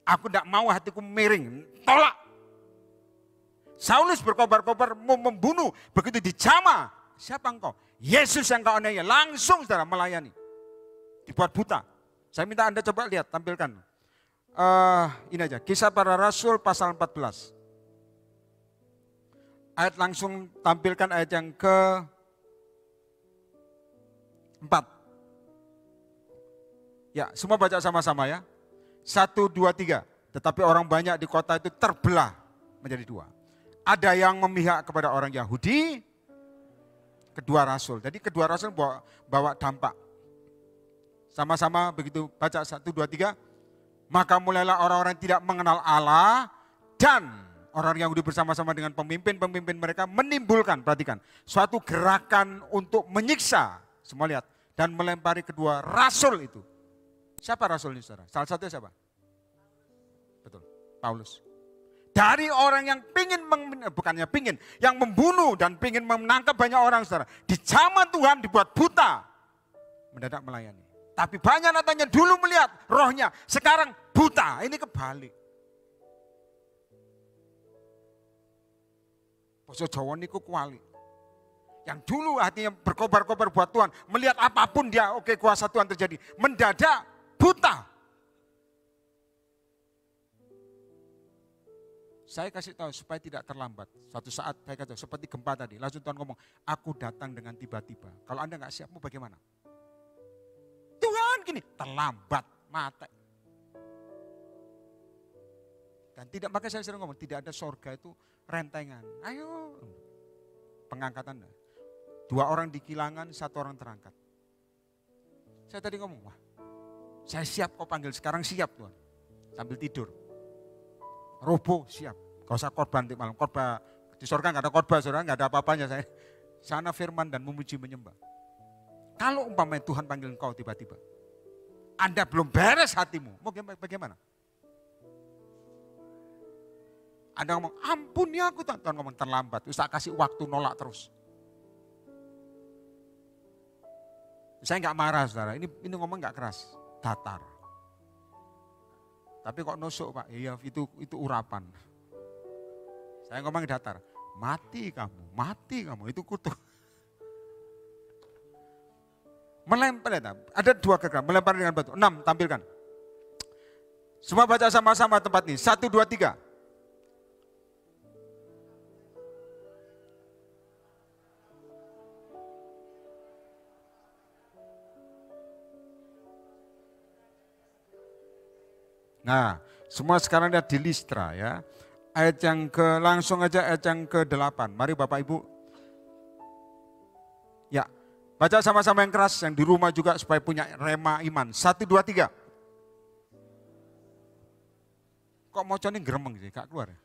Aku tidak mau hatiku miring, tolak. Saulus berkobar-kobar mau membunuh, begitu dijamah. Siapa engkau? Yesus yang kau aniaya, langsung saudara melayani. Dibuat buta. Saya minta Anda coba lihat, tampilkan. Ini aja, Kisah Para Rasul pasal 14. Ayat langsung tampilkan ayat yang ke-4. Ya, semua baca sama-sama ya. 1, 2, 3. Tetapi orang banyak di kota itu terbelah menjadi 2. Ada yang memihak kepada orang Yahudi, kedua rasul. Jadi kedua rasul bawa dampak. Sama-sama begitu baca 1, 2, 3. Maka mulailah orang-orang tidak mengenal Allah dan orang Yahudi bersama-sama dengan pemimpin-pemimpin mereka menimbulkan, perhatikan, suatu gerakan untuk menyiksa, semua lihat, dan melempari kedua rasul itu. Siapa rasul ini saudara? Salah satunya siapa? Betul, Paulus. Dari orang yang yang membunuh dan pingin menangkap banyak orang saudara. Di zaman Tuhan dibuat buta, mendadak melayani. Tapi banyak natanya dulu melihat rohnya, sekarang buta, ini kebalik. Basa Jawa niku kuali. Yang dulu hatinya berkobar-kobar buat Tuhan, melihat apapun dia, oke kuasa Tuhan terjadi. Mendadak buta. Saya kasih tahu supaya tidak terlambat. Suatu saat saya kasih tahu, seperti gempa tadi, langsung Tuhan ngomong, aku datang dengan tiba-tiba. Kalau Anda nggak siap, mau bagaimana? Tuhan gini, terlambat, mati. Dan tidak, maka saya sering ngomong, tidak ada sorga itu rentengan. Ayo, pengangkatan. 2 orang dikilangan, 1 orang terangkat. Saya tadi ngomong, wah, saya siap kau panggil, sekarang siap Tuhan. Sambil tidur. Robo siap, gak usah korban di malam. Korban, di sorga gak ada korban, saudara, gak ada apa-apanya. Saya sana firman dan memuji menyembah. Kalau umpamanya Tuhan panggil engkau tiba-tiba, Anda belum beres hatimu, mau bagaimana? Anda ngomong, ampun ya aku, Tuhan ngomong terlambat, usah kasih waktu nolak terus. Saya nggak marah saudara, ini ngomong nggak keras, datar. Tapi kok nusuk Pak, iya itu urapan. Saya ngomong datar, mati kamu, itu kutuk. Melempar, ada 2 gerakan, melempar dengan batu. 6, tampilkan. Semua baca sama-sama tempat ini. 1, 2, 3. Nah, semua sekarang lihat di Listra ya. Ayat yang langsung aja ayat yang ke-8. Mari Bapak Ibu. Ya. Baca sama-sama yang keras, yang di rumah juga supaya punya rema iman. 1, 2, 3. Kok moconnya geremeng sih, gak keluar ya?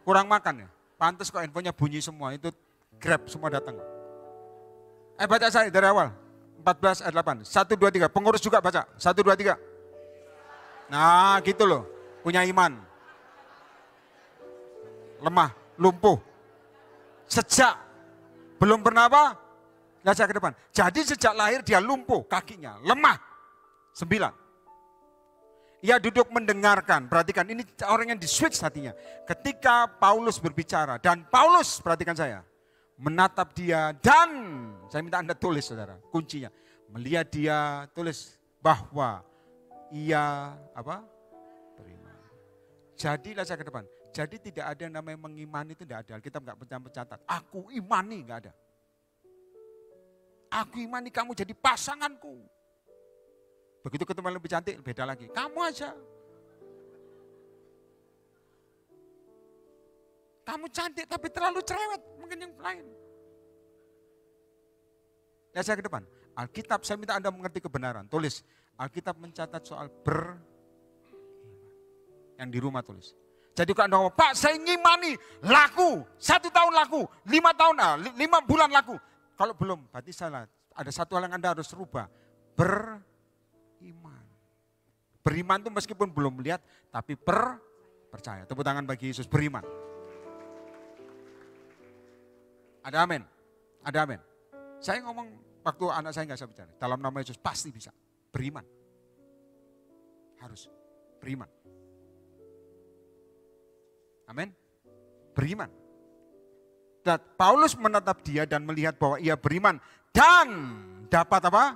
Kurang makan ya? Pantes kok handphonenya bunyi semua, itu Grab semua datang. Baca saya dari awal, 14 ayat 8. 1, 2, 3, pengurus juga baca. 1, 2, 3. Nah gitu loh, punya iman. Lemah, lumpuh. Sejak belum pernah apa? Lihat saya ke depan. Jadi sejak lahir dia lumpuh kakinya, lemah. 9. Ia duduk mendengarkan, perhatikan ini orang yang di-switch hatinya. Ketika Paulus berbicara dan Paulus, perhatikan saya, menatap dia dan, saya minta Anda tulis saudara, kuncinya. Melihat dia, tulis bahwa ia apa? Beriman. Jadi lihat saya ke depan. Jadi tidak ada yang namanya mengimani, itu tidak ada. Alkitab nggak pernah mencatat. Aku imani, nggak ada. Aku imani kamu jadi pasanganku. Begitu ketemu yang lebih cantik, beda lagi. Kamu aja. Kamu cantik tapi terlalu cerewet, mungkin yang lain. Lihat saya ke depan. Alkitab, saya minta Anda mengerti kebenaran. Tulis, Alkitab mencatat soal beriman. Yang di rumah tulis. Jadi kalau Anda ngomong, Pak saya ngimani, laku, 1 tahun laku, 5 tahun, 5 bulan laku. Kalau belum, berarti salah. Ada satu hal yang Anda harus rubah. Beriman. Beriman itu meskipun belum melihat, tapi percaya. Tepuk tangan bagi Yesus, beriman. Ada amin? Ada amin? Saya ngomong waktu anak saya nggak bisa bicara. Dalam nama Yesus pasti bisa. Beriman. Harus. Beriman. Amin. Beriman. Dan Paulus menatap dia dan melihat bahwa ia beriman. Dan dapat apa?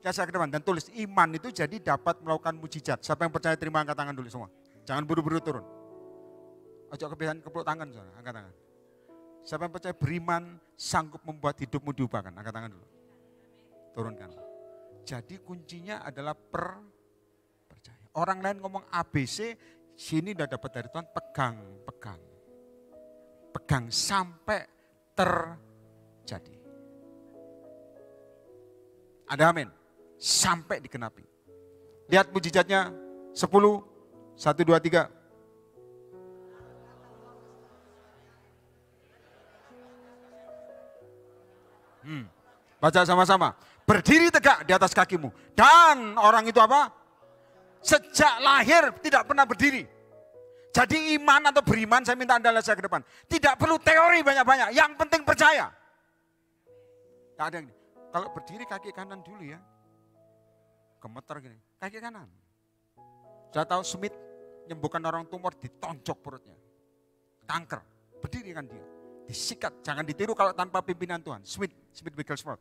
Ya saya ke depan. Dan tulis iman itu jadi dapat melakukan mujizat. Siapa yang percaya terima angkat tangan dulu semua. Jangan buru-buru turun. Ojo kebiasaan kepeluk tangan. Saudara. Angkat tangan. Siapa yang percaya beriman sanggup membuat hidupmu diubahkan. Angkat tangan dulu. Turunkan. Jadi kuncinya adalah percaya. Orang lain ngomong ABC, sini udah dapat dari Tuhan, pegang. Pegang sampai terjadi. Ada amin. Sampai dikenapi. Lihat mujizatnya 10, 1, 2, 3. Baca sama-sama. Berdiri tegak di atas kakimu. Dan orang itu apa? Sejak lahir tidak pernah berdiri. Jadi iman atau beriman, saya minta Anda lihat saya ke depan. Tidak perlu teori banyak-banyak, yang penting percaya. Tidak ada yang ini. Kalau berdiri kaki kanan dulu ya. Gemeter gini, kaki kanan. Saya tahu Smith nyembuhkan orang tumor ditonjok perutnya. Kanker, berdiri kan dia. Disikat, jangan ditiru kalau tanpa pimpinan Tuhan. Smith Wigglesworth.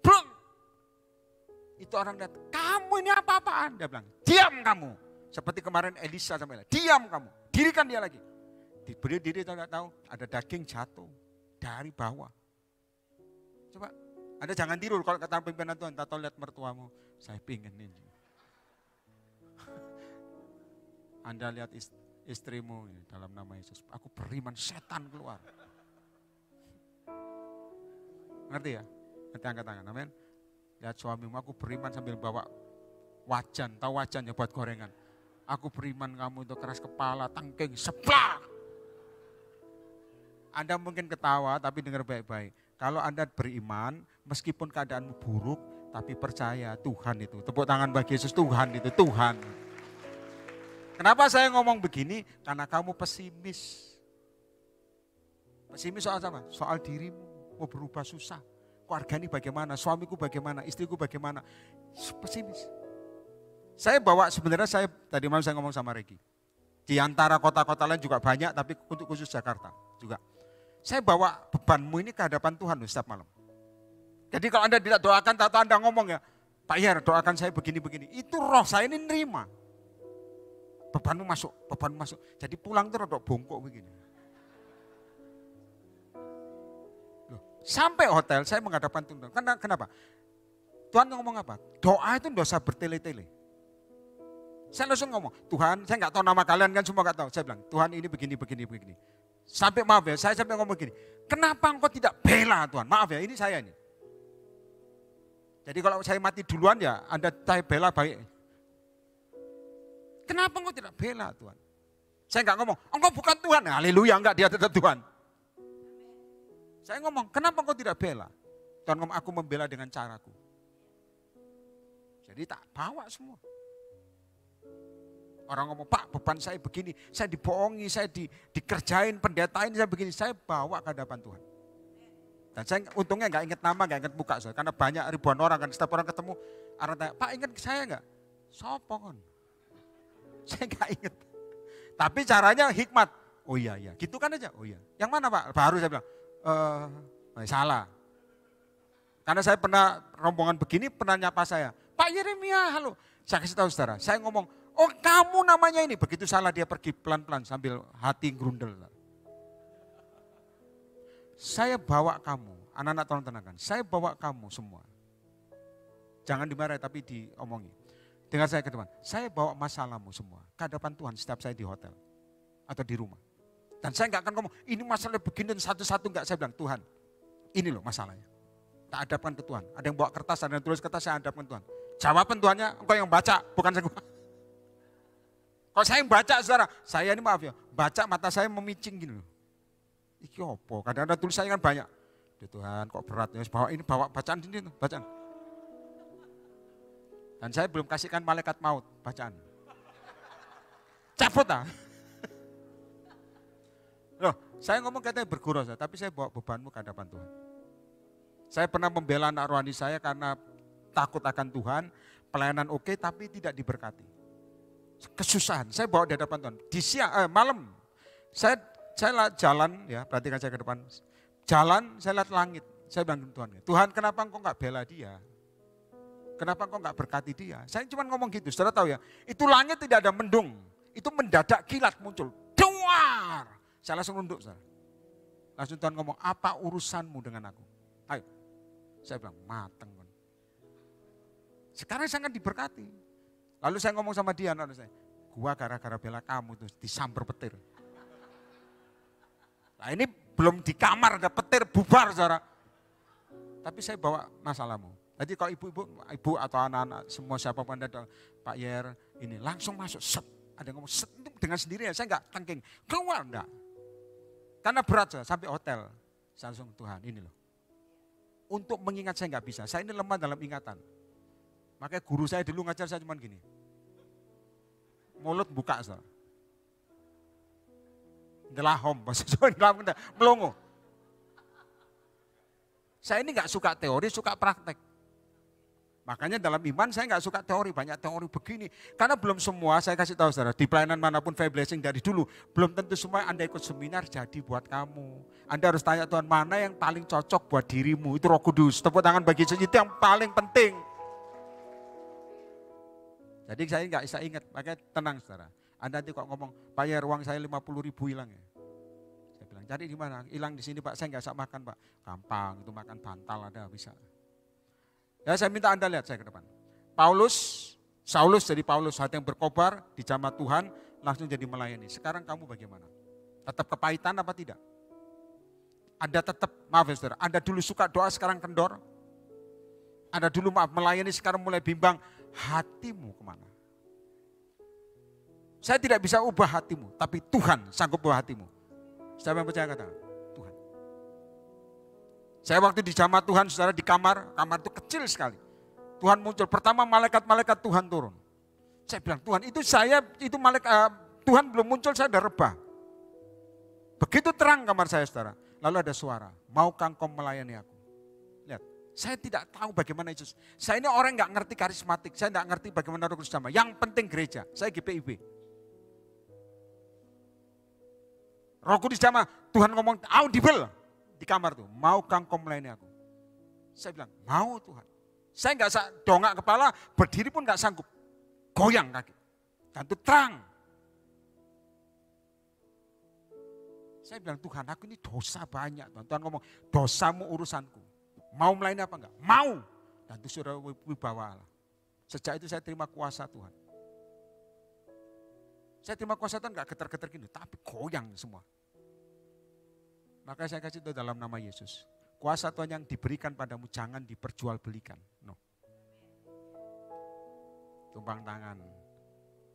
Blum. Itu orang lihat, kamu ini apa-apaan? Dia bilang, diam kamu. Seperti kemarin Elisa sama Elia, diam kamu. Dirikan dia lagi. Berdiri tahu ada daging jatuh dari bawah. Coba, Anda jangan tiru kalau kata pimpinan Tuhan, tahu lihat mertuamu, saya pingin ini. Anda lihat istrimu ini, dalam nama Yesus, aku beriman setan keluar. Ngerti ya? Ngerti angkat tangan, amin. Lihat suamimu, aku beriman sambil bawa wajan, tahu wajan ya buat gorengan. Aku beriman kamu itu keras kepala, tangking, seplak. Anda mungkin ketawa tapi dengar baik-baik. Kalau Anda beriman, meskipun keadaanmu buruk, tapi percaya Tuhan itu. Tepuk tangan bagi Yesus, Tuhan itu, Tuhan. Kenapa saya ngomong begini? Karena kamu pesimis. Pesimis soal apa? Soal dirimu, mau berubah susah. Keluarga ini bagaimana, suamiku bagaimana, istriku bagaimana. Pesimis. Saya bawa, sebenarnya saya, tadi malam saya ngomong sama Regi. Di antara kota-kota lain juga banyak, tapi untuk khusus Jakarta juga. Saya bawa bebanmu ini ke hadapan Tuhan loh, setiap malam. Jadi kalau Anda tidak doakan, atau Anda ngomong ya, Pak Yer doakan saya begini-begini. Itu roh saya ini nerima. Bebanmu masuk. Jadi pulang tuh rodok bongkok begini. Loh, sampai hotel saya menghadapkan Tuhan. Kenapa? Tuhan ngomong apa? Doa itu tidak usah bertele-tele. Saya langsung ngomong, Tuhan saya nggak tahu nama kalian kan semua nggak tahu. Saya bilang, Tuhan ini begini. Sampai maaf ya, saya sampai ngomong gini, kenapa engkau tidak bela Tuhan? Maaf ya, ini saya nih. Jadi kalau saya mati duluan ya, Anda saya bela baik. Kenapa engkau tidak bela Tuhan? Saya enggak ngomong, engkau bukan Tuhan. Haleluya, enggak, dia tetap Tuhan. Saya ngomong, kenapa engkau tidak bela? Tuhan ngomong, aku membela dengan caraku. Jadi tak bawa semua. Orang ngomong, Pak beban saya begini, saya dibohongi, saya dikerjain, pendetain, saya begini. Saya bawa ke hadapan Tuhan. Dan saya untungnya enggak ingat nama, enggak ingat muka. Karena banyak ribuan orang kan, setiap orang ketemu, orang tanya, Pak ingat saya enggak? Sopo kon? Saya enggak ingat. Tapi caranya hikmat. Oh iya, gitu kan aja. Oh iya. Yang mana Pak? Baru saya bilang, salah. Karena saya pernah rombongan begini, pernah nyapa saya. Pak Yeremia, halo. Saya kasih tahu saudara, saya ngomong, oh kamu namanya ini. Begitu salah dia pergi pelan-pelan sambil hati grundel. Saya bawa kamu, anak-anak tolong tenangkan, saya bawa kamu semua. Jangan dimarahi tapi diomongi. Dengar saya ke depan, saya bawa masalahmu semua ke hadapan Tuhan setiap saya di hotel atau di rumah. Dan saya nggak akan ngomong, ini masalah begini dan satu-satu enggak. Saya bilang, Tuhan ini loh masalahnya. Tak hadapkan ke Tuhan. Ada yang bawa kertas, ada yang tulis kertas, saya hadapkan Tuhan. Jawaban Tuhannya, engkau yang baca, bukan saya. Kalau saya yang baca saudara, saya ini maaf ya, baca mata saya memicing gini loh. Iki opo, kadang-kadang tulisannya kan banyak. Duh Tuhan kok berat ya, bawa bacaan ini tuh, bacaan. Dan saya belum kasihkan malaikat maut, bacaan. Cabut ah. Loh, saya ngomong katanya bergurau, tapi saya bawa bebanmu ke hadapan Tuhan. Saya pernah membela anak rohani saya karena takut akan Tuhan, pelayanan oke tapi tidak diberkati. Kesusahan, saya bawa di hadapan Tuhan. Di malam, saya jalan ya, perhatikan saya ke depan. Jalan, saya lihat langit. Saya bilang ke Tuhan, Tuhan kenapa engkau enggak bela dia? Kenapa engkau enggak berkati dia? Saya cuma ngomong gitu, saudara tahu ya. Itu langit tidak ada mendung, itu mendadak kilat muncul. Duar! Saya langsung nunduk, saudara. Langsung Tuhan ngomong, apa urusanmu dengan aku? Ayo. Saya bilang, mateng. Sekarang sangat diberkati. Lalu saya ngomong sama dia, anak saya, gua gara-gara bela kamu tuh disamper petir. Nah ini belum di kamar ada petir bubar saudara. Tapi saya bawa masalahmu. Jadi kalau ibu atau anak-anak semua siapapun ada Pak Yer ini langsung masuk set. Ada yang ngomong set dengan sendirinya, saya enggak tangking keluar enggak. Karena berat saya sampai hotel. Saya langsung Tuhan ini loh. Untuk mengingat saya enggak bisa, saya ini lemah dalam ingatan. Makanya guru saya dulu ngajar saya cuma gini. Mulut buka saudara. Ngelahom, melongo. Saya ini enggak suka teori, suka praktek. Makanya dalam iman saya enggak suka teori, banyak teori begini. Karena belum semua, saya kasih tahu saudara, di pelayanan manapun Faith Blessing dari dulu, belum tentu semua Anda ikut seminar jadi buat kamu. Anda harus tanya Tuhan, mana yang paling cocok buat dirimu, itu Roh Kudus. Tepuk tangan bagi Yesus, itu yang paling penting. Jadi saya enggak bisa ingat, makanya tenang saudara. Anda nanti kok ngomong, Pak Yer uang saya 50.000 hilang ya. Saya bilang, cari di mana? Hilang di sini Pak, saya enggak bisa makan Pak. Gampang, itu makan bantal ada bisa. Ya saya minta Anda lihat saya ke depan. Saulus jadi Paulus, hati yang berkobar, dijamah Tuhan, langsung jadi melayani. Sekarang kamu bagaimana? Tetap kepahitan apa tidak? Anda tetap, maaf ya saudara, Anda dulu suka doa sekarang kendor. Anda dulu maaf melayani sekarang mulai bimbang. Hatimu kemana? Saya tidak bisa ubah hatimu, tapi Tuhan sanggup ubah hatimu. Siapa yang percaya katakan? Tuhan. Saya waktu di jamaah Tuhan, saudara di kamar itu kecil sekali. Tuhan muncul, pertama malaikat-malaikat Tuhan turun. Saya bilang, Tuhan itu malaikat, Tuhan belum muncul, saya udah rebah. Begitu terang kamar saya saudara, lalu ada suara, maukah engkau melayani aku? Lihat. Saya tidak tahu bagaimana Yesus. Saya ini orang nggak ngerti karismatik. Saya nggak ngerti bagaimana Roh Kudus sama. Yang penting gereja. Saya GPIB. Roh Kudus sama. Tuhan ngomong audible di kamar tuh. Maukah engkau melayani aku? Saya bilang mau Tuhan. Saya nggak dongak kepala. Berdiri pun nggak sanggup. Goyang kaki. Dan itu terang. Saya bilang Tuhan aku ini dosa banyak. Tuhan ngomong dosamu urusanku. Mau melayani apa enggak? Mau. Dan itu sudah wibawa Allah. Sejak itu saya terima kuasa Tuhan. Saya terima kuasa Tuhan enggak getar-getar gini, tapi goyang semua. Maka saya kasih itu dalam nama Yesus. Kuasa Tuhan yang diberikan padamu jangan diperjualbelikan. No. Tumpang tangan.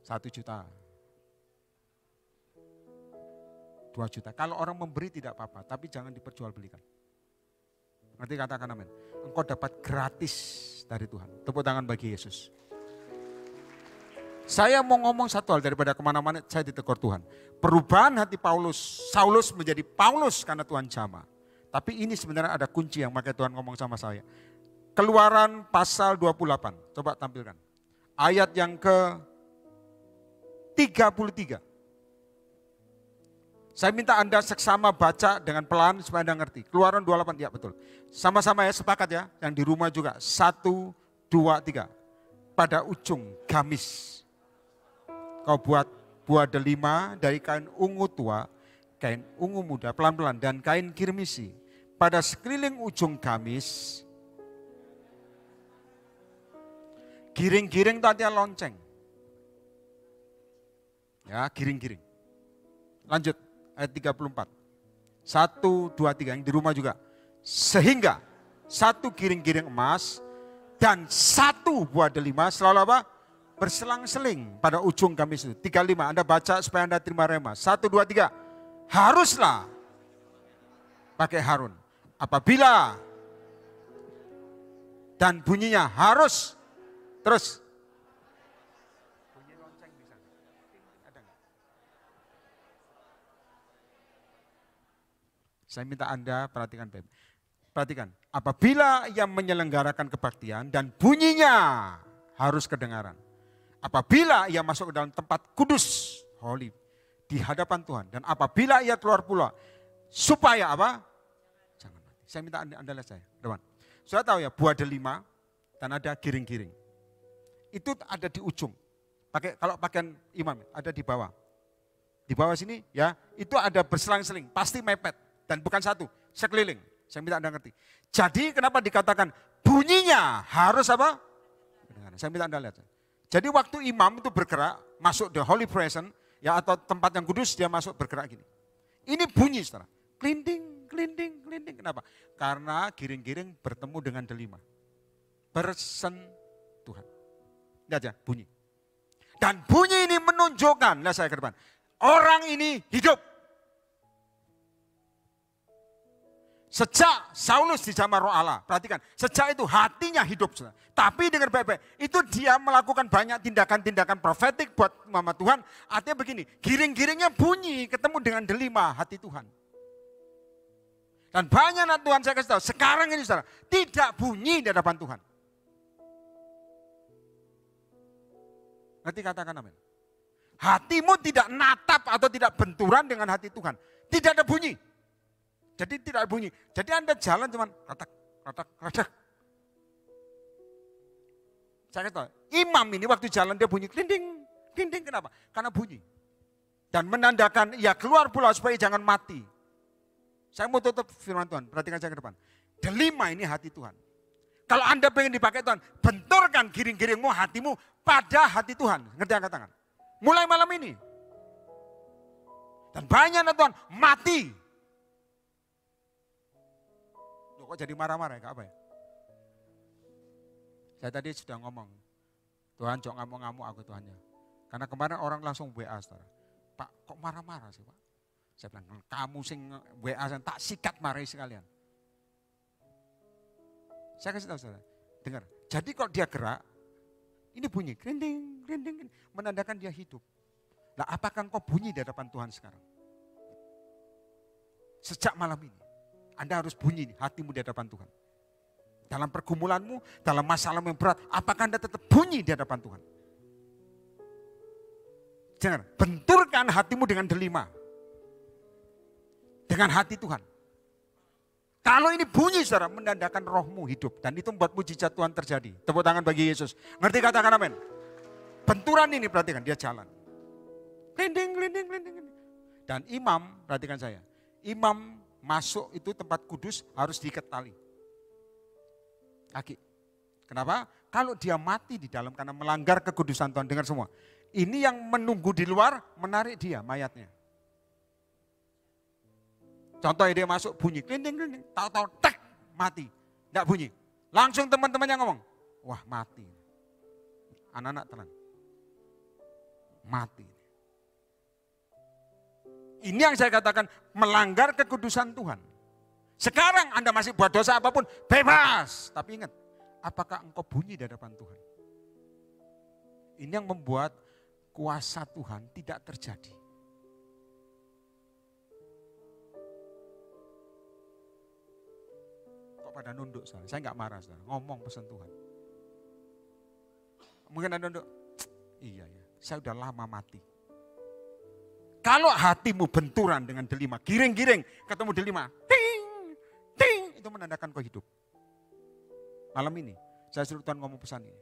1 juta. 2 juta. Kalau orang memberi tidak apa-apa, tapi jangan diperjualbelikan. Nanti katakan amin. Engkau dapat gratis dari Tuhan. Tepuk tangan bagi Yesus. Saya mau ngomong satu hal daripada kemana-mana saya ditegur Tuhan. Perubahan hati Saulus menjadi Paulus karena Tuhan jamah. Tapi ini sebenarnya ada kunci yang makanya Tuhan ngomong sama saya. Keluaran pasal 28. Coba tampilkan. Ayat yang ke 33. Saya minta Anda seksama baca dengan pelan supaya Anda ngerti. Keluaran 28, ya betul. Sama-sama ya, sepakat ya. Yang di rumah juga. 1, 2, 3. pada ujung gamis. Kau buat buah delima dari kain ungu tua, kain ungu muda pelan-pelan dan kain kirmisi. Pada sekeliling ujung gamis, giring-giring tadi lonceng. Ya, giring-giring. Lanjut, ayat 34. 1, 2, 3, yang di rumah juga. Sehingga 1 giring-giring emas dan 1 buah delima selalu apa? Berselang-seling pada ujung gamis itu. 35, Anda baca supaya Anda terima rema. 1, 2, 3. Haruslah pakai Harun. Apabila dan bunyinya harus terus. Bunyi lonceng bisa. Ada nggak? Saya minta Anda perhatikan baik. Perhatikan, apabila ia menyelenggarakan kebaktian dan bunyinya harus kedengaran. Apabila ia masuk ke dalam tempat kudus, holy, di hadapan Tuhan. Dan apabila ia keluar pula, supaya apa? Jangan mati. Saya minta Anda lihat saya, teman. Sudah tahu ya, buah delima dan ada giring-giring. Itu ada di ujung. Kalau pakaian imam, ada di bawah. Di bawah sini ya, itu ada berselang-seling, pasti mepet. Dan bukan satu, sekeliling. Saya minta Anda ngerti. Jadi kenapa dikatakan bunyinya harus apa? Saya minta Anda lihat. Jadi waktu imam itu bergerak, masuk the holy presence, ya atau tempat yang kudus, dia masuk bergerak gini. Ini bunyi saudara. Kelinding, kelinding, kelinding. Kenapa? Karena giring-giring bertemu dengan delima. Bersentuhan. Lihat ya, bunyi. Dan bunyi ini menunjukkan, lihat saya ke depan. Orang ini hidup. Sejak Saulus dijamah Roh Allah, perhatikan, sejak itu hatinya hidup. Tapi dengar baik-baik, itu dia melakukan banyak tindakan-tindakan profetik buat mama Tuhan. Artinya begini, giring-giringnya bunyi ketemu dengan delima hati Tuhan. Dan banyak anak Tuhan saya kasih tahu, sekarang ini saudara, tidak bunyi di hadapan Tuhan. Nanti katakan amin. Hatimu tidak natap atau tidak benturan dengan hati Tuhan. Tidak ada bunyi. Jadi tidak bunyi. Jadi Anda jalan cuman ratak, ratak, ratak. Saya kata, imam ini waktu jalan dia bunyi kelinding, kelinding kenapa? Karena bunyi. Dan menandakan ia keluar pula supaya jangan mati. Saya mau tutup firman Tuhan, perhatikan saya ke depan. Delima ini hati Tuhan. Kalau Anda pengen dipakai Tuhan, benturkan giring-giringmu hatimu pada hati Tuhan. Ngerti yang katakan? Mulai malam ini. Dan banyak Tuhan mati. Kok jadi marah-marah ya, apa ya? Saya tadi sudah ngomong, Tuhan jok ngamuk-ngamuk aku Tuhannya. Karena kemarin orang langsung WA saudara. Pak kok marah-marah sih Pak? Saya bilang, kamu sing WA tak sikat marahi sekalian. Saya kasih tahu saudara, dengar. Jadi kalau dia gerak, ini bunyi, grinding, grinding, menandakan dia hidup. Nah apakah engkau bunyi di hadapan Tuhan sekarang? Sejak malam ini. Anda harus bunyi nih, hatimu di hadapan Tuhan. Dalam pergumulanmu, dalam masalah yang berat, apakah Anda tetap bunyi di hadapan Tuhan? Jangan, benturkan hatimu dengan delima. Dengan hati Tuhan. Kalau ini bunyi saudara, menandakan rohmu hidup. Dan itu membuat mujizat Tuhan terjadi. Tepuk tangan bagi Yesus. Ngerti katakan amin? Benturan ini perhatikan, dia jalan. Glinding, glinding, glinding. Dan imam, perhatikan saya. Imam masuk itu tempat kudus harus diikat tali. Kaki. Kenapa? Kalau dia mati di dalam karena melanggar kekudusan Tuhan. Dengar semua. Ini yang menunggu di luar menarik dia mayatnya. Contohnya dia masuk bunyi. Klinding, klinding. Tahu-tahu tek mati. Tidak bunyi. Langsung teman-temannya ngomong. Wah mati. Anak-anak tenang. Mati. Ini yang saya katakan melanggar kekudusan Tuhan. Sekarang Anda masih buat dosa apapun, bebas. Tapi ingat, apakah engkau bunyi di hadapan Tuhan? Ini yang membuat kuasa Tuhan tidak terjadi. Kok pada nunduk? Saya nggak marah, saudara. Ngomong pesan Tuhan. Mungkin Anda nunduk, iya ya, saya udah lama mati. Kalau hatimu benturan dengan delima, giring-giring ketemu delima, ting, ting, itu menandakan kau hidup. Malam ini, saya suruh Tuhan ngomong pesan ini.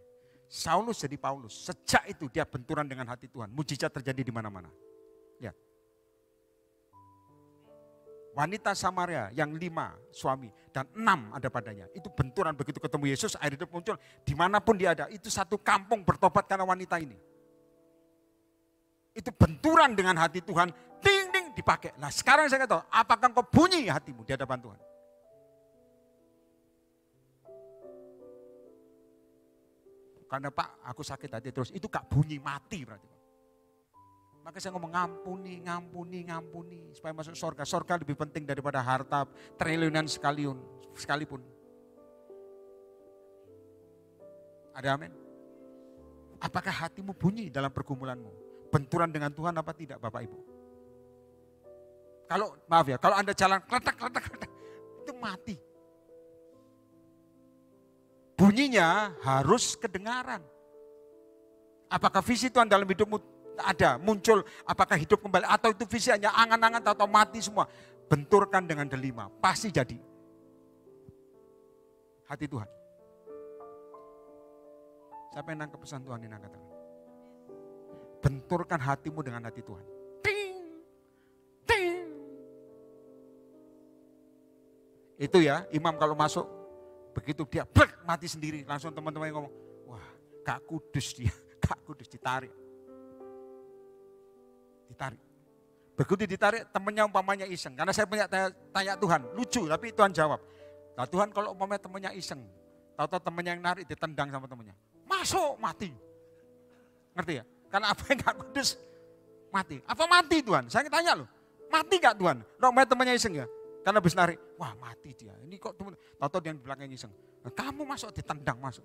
Saulus jadi Paulus. Sejak itu dia benturan dengan hati Tuhan. Mujizat terjadi di mana-mana. Lihat. Wanita Samaria yang 5 suami dan 6 ada padanya. Itu benturan begitu ketemu Yesus, air hidup muncul. Dimanapun dia ada, itu satu kampung bertobat karena wanita ini. Itu benturan dengan hati Tuhan, ding ding dipakai. Nah sekarang saya tahu, apakah kau bunyi hatimu di hadapan Tuhan? Karena Pak, aku sakit hati terus, itu gak bunyi, mati berarti. Maka saya ngomong ngampuni, ngampuni, ngampuni. Supaya masuk surga. Surga lebih penting daripada harta triliunan sekalipun. Ada amin? Apakah hatimu bunyi dalam pergumulanmu? Benturan dengan Tuhan apa tidak Bapak Ibu? Kalau, maaf ya, kalau Anda jalan kletak, itu mati. Bunyinya harus kedengaran. Apakah visi Tuhan dalam hidupmu ada, muncul, apakah hidup kembali, atau itu visi hanya angan-angan atau mati semua. Benturkan dengan delima, pasti jadi. Hati Tuhan. Siapa yang nangkep pesan Tuhan ini angkat? Benturkan hatimu dengan hati Tuhan. Ting, ting. Itu ya, imam kalau masuk, begitu dia mati sendiri, langsung teman-teman yang ngomong, wah gak kudus dia, gak kudus, ditarik. Ditarik. Begitu ditarik, temennya umpamanya iseng. Karena saya punya tanya Tuhan, lucu tapi Tuhan jawab. Nah Tuhan kalau umpamanya temennya iseng, tahu-tahu temennya yang narik ditendang sama temennya. Masuk, mati. Ngerti ya? Karena apa yang gak kudus, mati. Apa mati Tuhan? Saya tanya loh, mati gak Tuhan? Umpamanya temennya iseng ya? Karena habis narik, wah mati dia. Ini kok temen, tahu-tahu dia di belakangnya iseng. Nah, kamu masuk, ditendang masuk.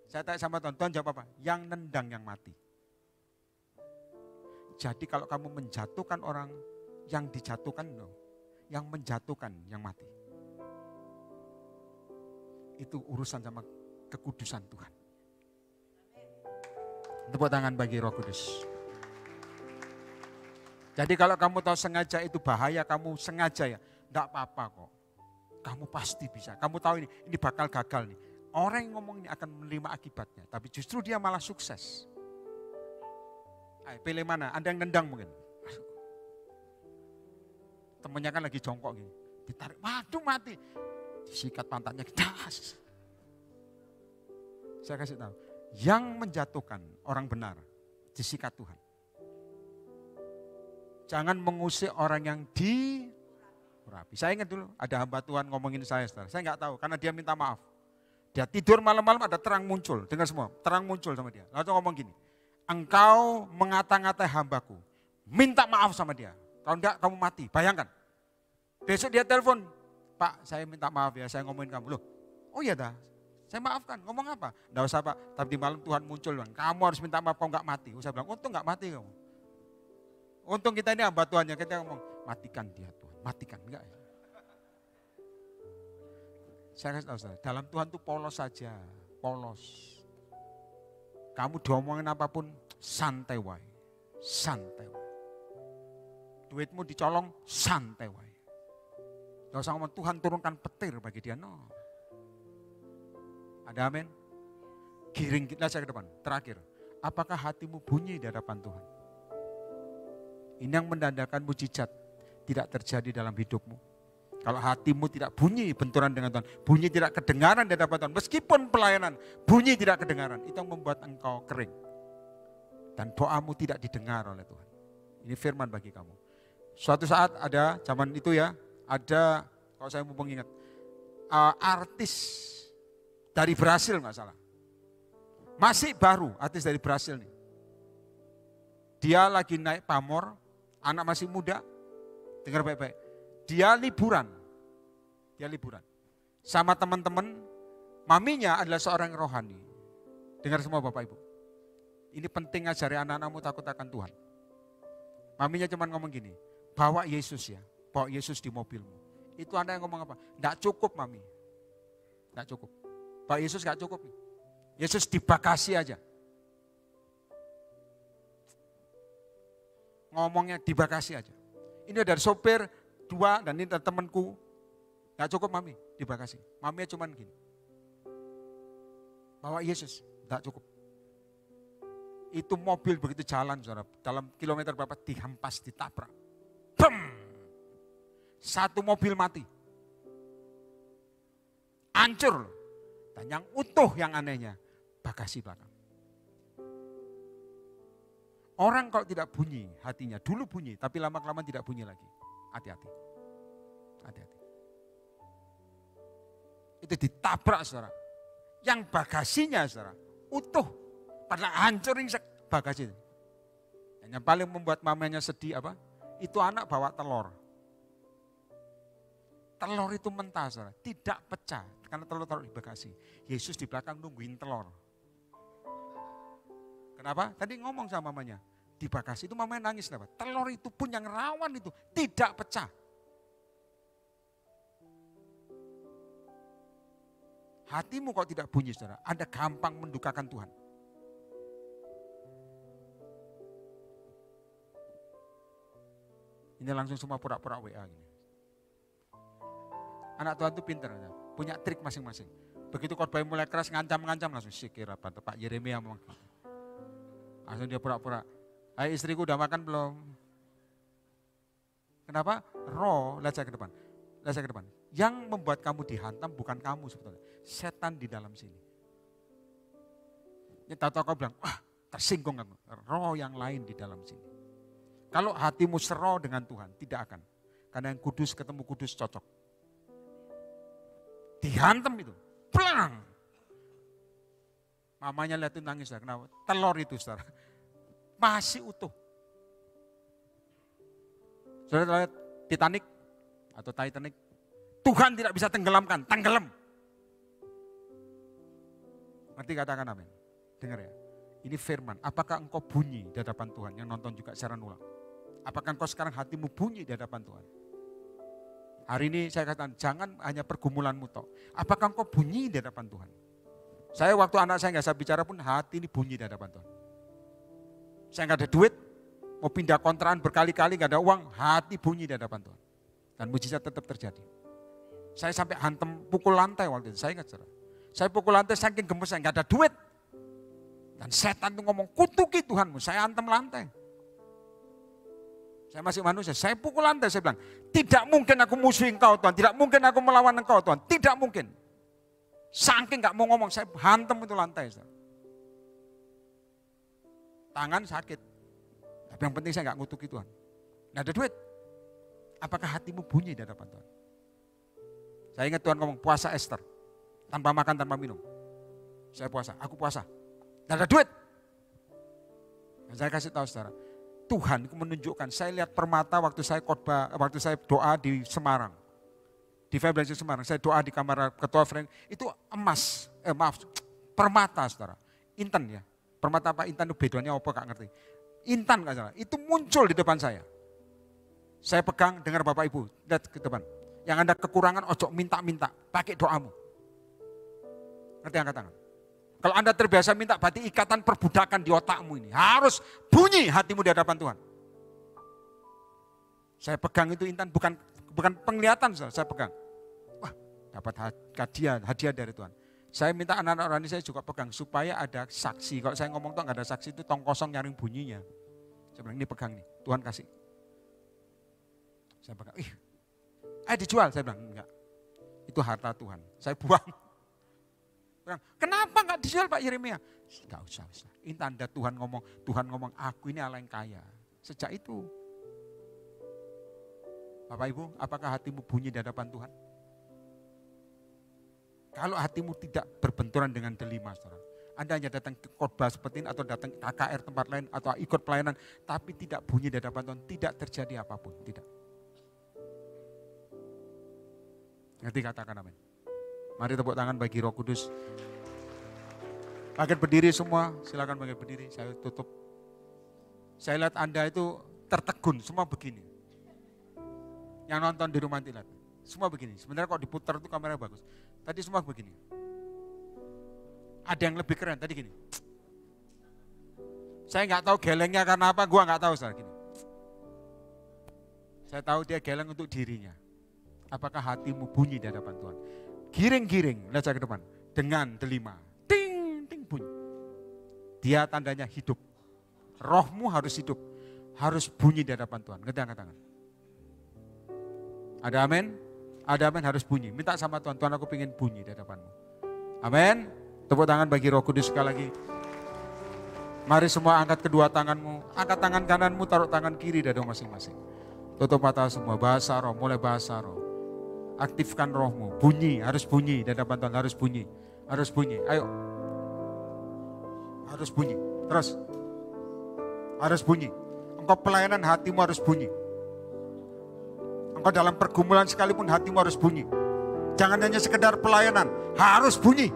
Saya tanya sama Tuhan, Tuhan jawab apa? Yang nendang yang mati. Jadi kalau kamu menjatuhkan orang, yang dijatuhkan loh, yang menjatuhkan yang mati. Itu urusan sama kekudusan Tuhan. Tepuk tangan bagi Roh Kudus. Jadi kalau kamu tahu sengaja itu bahaya, kamu sengaja ya, enggak apa-apa kok. Kamu pasti bisa. Kamu tahu ini bakal gagal nih. Orang yang ngomong ini akan menerima akibatnya, tapi justru dia malah sukses. Ayo, pilih mana? Anda yang nendang mungkin. Temennya kan lagi jongkok gini. Ditarik, waduh mati. Disikat pantatnya, das. Saya kasih tahu. Yang menjatuhkan orang benar, disikat Tuhan. Jangan mengusik orang yang diurapi. Saya ingat dulu, ada hamba Tuhan ngomongin saya, saudara. Saya nggak tahu, karena dia minta maaf. Dia tidur malam-malam ada terang muncul, dengar semua, terang muncul sama dia. Lalu ngomong gini, engkau mengata-ngatai hambaku, minta maaf sama dia. Kalau enggak kamu mati, bayangkan. Besok dia telepon, Pak saya minta maaf ya, saya ngomongin kamu. Loh, oh iya dah, saya maafkan, ngomong apa? Enggak usah Pak, tapi di malam Tuhan muncul, bang. Kamu harus minta maaf, kamu enggak mati. Saya bilang, untung enggak mati kamu. Untung kita ini hamba Tuhan, ya kita ngomong, matikan dia Tuhan, matikan. Enggak ya. Saya kasih tahu saudara, dalam Tuhan itu polos saja, polos. Kamu diomongin apapun, santai wae. Santai wae. Duitmu dicolong, santai wae. Gak usah ngomong Tuhan turunkan petir bagi dia, no. Ada amin? Giring kita saya ke depan. Terakhir, apakah hatimu bunyi di hadapan Tuhan? Ini yang menandakan mujizat tidak terjadi dalam hidupmu. Kalau hatimu tidak bunyi benturan dengan Tuhan, bunyi tidak kedengaran di hadapan Tuhan, meskipun pelayanan, bunyi tidak kedengaran, itu yang membuat engkau kering. Dan doamu tidak didengar oleh Tuhan. Ini firman bagi kamu. Suatu saat ada, zaman itu ya, ada, kalau saya mau mengingat, artis dari Brasil nggak salah. Masih baru, artis dari Brasil nih. Dia lagi naik pamor, anak masih muda, dengar baik-baik. Dia liburan sama teman-teman, maminya adalah seorang rohani. Dengar semua Bapak Ibu. Ini penting ajari anak-anakmu takut akan Tuhan. Maminya cuma ngomong gini, bawa Yesus ya, bawa Yesus di mobilmu. Itu Anda yang ngomong apa? Nggak cukup mami, nggak cukup. Bawa Yesus nggak cukup. Yesus di bagasi aja. Ngomongnya di bagasi aja. Ini dari sopir, 2 dan ini dari temanku. Gak cukup mami di bagasi. Maminya cuman gini. Bawa Yesus. Tidak cukup. Itu mobil begitu jalan, saudara, dalam kilometer berapa dihempas, ditabrak. Bam! Satu mobil mati. Hancur. Dan yang utuh yang anehnya, bagasi belakang. Orang kalau tidak bunyi hatinya, dulu bunyi, tapi lama-kelamaan tidak bunyi lagi. Hati-hati. Hati-hati. Itu ditabrak, saudara. Yang bagasinya, saudara, utuh. Padahal hancurin bagasi. Dan yang paling membuat mamanya sedih apa? Itu anak bawa telur. Telur itu mentah, saudara, tidak pecah. Karena telur taruh di bagasi. Yesus di belakang nungguin telur. Kenapa? Tadi ngomong sama mamanya. Di bagasi itu mamanya nangis. Kenapa? Telur itu pun yang rawan itu tidak pecah. Hatimu kalau tidak bunyi, saudara, Anda gampang mendukakan Tuhan. Ini langsung semua pura-pura WA gini. Anak Tuhan itu pintar, punya trik masing-masing. Begitu khotbah mulai keras, ngancam-ngancam langsung sikir apa Pak Yeremia ngomong. Langsung dia pura-pura, "Hai istriku udah makan belum?" Kenapa? Roh, lihat saya ke depan. Lihat saya ke depan. Yang membuat kamu dihantam bukan kamu sebetulnya. Setan di dalam sini. Ini tahu-tahu kau bilang, wah tersinggung aku. Roh yang lain di dalam sini. Kalau hatimu sero dengan Tuhan, tidak akan. Karena yang kudus ketemu kudus cocok. Dihantam itu, pelang. Mamanya lihat itu nangis, kenapa? Telur itu, saudara, masih utuh. Saudara lihat Titanic atau Titanic, Tuhan tidak bisa tenggelamkan, tenggelam. Ngerti katakan amin? Dengar ya, ini firman. Apakah engkau bunyi di hadapan Tuhan? Yang nonton juga secara ulang. Apakah engkau sekarang hatimu bunyi di hadapan Tuhan? Hari ini saya katakan, jangan hanya pergumulanmu toh. Apakah engkau bunyi di hadapan Tuhan? Saya waktu anak saya nggak saya bicara pun hati ini bunyi di hadapan Tuhan. Saya nggak ada duit, mau pindah kontrakan berkali-kali nggak ada uang, hati bunyi di hadapan Tuhan. Dan mujizat tetap terjadi. Saya sampai hantem pukul lantai waktu itu, saya ingat saudara. Saya pukul lantai saking gemes, saya nggak ada duit. Dan setan itu ngomong, kutuki Tuhanmu, saya hantem lantai. Saya masih manusia, saya pukul lantai, saya bilang, tidak mungkin aku musuhin engkau Tuhan, tidak mungkin aku melawan engkau Tuhan, tidak mungkin. Saking gak mau ngomong, saya hantem itu lantai. Saudara. Tangan sakit, tapi yang penting saya gak ngutuki Tuhan. Gak ada duit, apakah hatimu bunyi di hadapan Tuhan? Saya ingat Tuhan ngomong, puasa Esther, tanpa makan, tanpa minum. Saya puasa, aku puasa, gak ada duit. Dan saya kasih tahu saudara, Tuhan menunjukkan, saya lihat permata waktu saya khotbah, waktu saya doa di Semarang. Di Februari Semarang, saya doa di kamar ketua Frank, itu emas, permata saudara. Intan ya, permata apa intan itu bedanya apa gak ngerti. Intan gak salah, itu muncul di depan saya. Saya pegang, dengar Bapak Ibu, lihat ke depan. Yang ada kekurangan, ojo minta-minta, pakai doamu. Ngerti angkat tangan? Kalau Anda terbiasa minta, berarti ikatan perbudakan di otakmu ini. Harus bunyi hatimu di hadapan Tuhan. Saya pegang itu intan, bukan penglihatan saya pegang. Wah, dapat hadiah dari Tuhan. Saya minta anak-anak orang ini saya juga pegang, supaya ada saksi. Kalau saya ngomong tuh nggak ada saksi, itu tong kosong nyaring bunyinya. Saya bilang, ini pegang nih, Tuhan kasih. Saya pegang, dijual. Saya bilang, enggak. Itu harta Tuhan, saya buang. Kenapa enggak dijual Pak Yeremia? Enggak usah. Ini tanda Tuhan ngomong, aku ini Allah yang kaya. Sejak itu. Bapak Ibu, apakah hatimu bunyi di hadapan Tuhan? Kalau hatimu tidak berbenturan dengan delima, saudara. Anda hanya datang ke khotbah seperti ini, atau datang ke KKR tempat lain, atau ikut pelayanan, tapi tidak bunyi di hadapan Tuhan, tidak terjadi apapun, tidak. Ngerti katakan amin. Mari tepuk tangan bagi Roh Kudus. Bangkit berdiri semua, silakan bangkit berdiri, saya tutup. Saya lihat Anda itu tertegun, semua begini. Yang nonton di rumah lihat, semua begini. Sebenarnya kok diputar itu kamera bagus. Tadi semua begini. Ada yang lebih keren, tadi gini. Saya nggak tahu gelengnya karena apa, gua nggak tahu saudara gini. Saya tahu dia geleng untuk dirinya. Apakah hatimu bunyi di hadapan Tuhan? Giring-giring, lihat saya ke depan. Dengan delima. Ting, ting bunyi. Dia tandanya hidup. Rohmu harus hidup. Harus bunyi di hadapan Tuhan. Angkat tangan. Ada amin? Ada amin, harus bunyi. Minta sama Tuhan, Tuhan aku pengen bunyi di hadapanmu. Amin. Tepuk tangan bagi Roh Kudus sekali lagi. Mari semua angkat kedua tanganmu. Angkat tangan kananmu, taruh tangan kiri dada masing-masing. Tutup mata semua, bahasa roh, mulai bahasa roh. Aktifkan rohmu, bunyi, harus bunyi di hadapan Tuhan, harus bunyi. Harus bunyi, ayo. Harus bunyi, terus. Harus bunyi. Engkau pelayanan hatimu harus bunyi. Engkau dalam pergumulan sekalipun hatimu harus bunyi. Jangan hanya sekedar pelayanan, harus bunyi.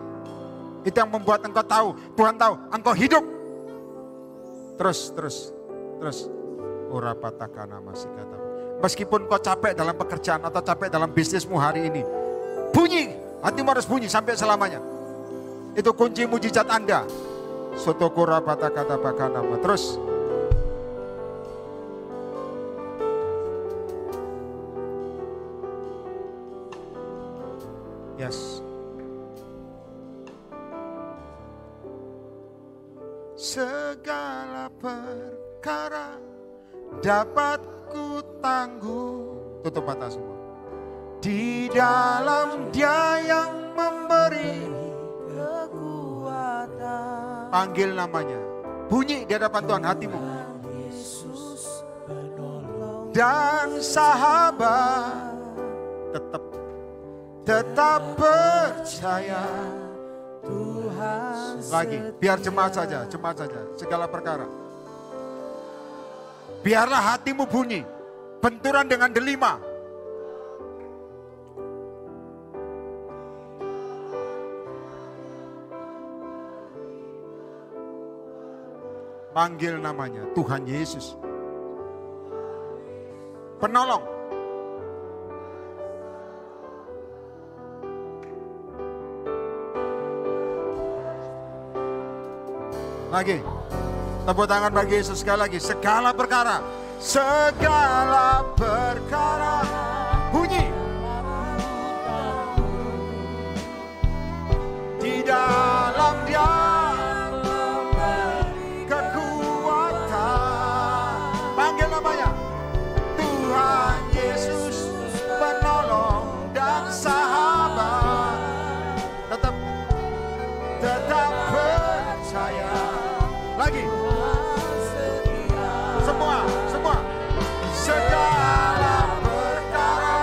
Itu yang membuat engkau tahu, Tuhan tahu, engkau hidup. Terus. Urapatakana masih kata. Meskipun kau capek dalam pekerjaan atau capek dalam bisnismu hari ini, bunyi, hatimu harus bunyi sampai selamanya. Itu kunci mujizat Anda. Sotokura patakata bakanama. Terus. Yes. Segala perkara dapat ku tangguh. Tutup mata semua. Di dalam Dia yang memberi kekuatan. Panggil namanya. Bunyi di hadapan Tuhan hatimu. Dan sahabat tetap percaya Tuhan. Lagi, biar jemaat saja, segala perkara. Biarlah hatimu bunyi, benturan dengan delima. Panggil namanya, Tuhan Yesus. Penolong. Lagi, tepuk tangan bagi Yesus sekali lagi. Segala perkara bunyi di dalam Dia kekuatan. Panggil namanya, Tuhan Yesus penolong dan sahabat. Tetap percaya. Lagi. Semua. Segala perkara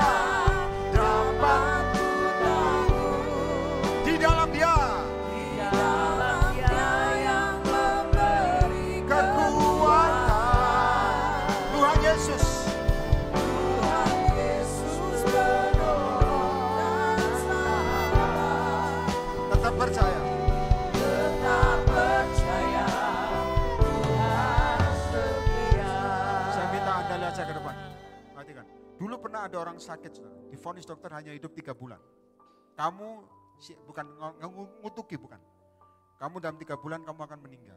dapat di dalam Dia yang memberi kekuatan. Tuhan Yesus penolong dan sahabat. Tetap percaya. Ke depan. Perhatikan. Dulu pernah ada orang sakit, saudara. Divonis dokter hanya hidup 3 bulan. Kamu bukan ngutuki, bukan. Kamu dalam 3 bulan kamu akan meninggal.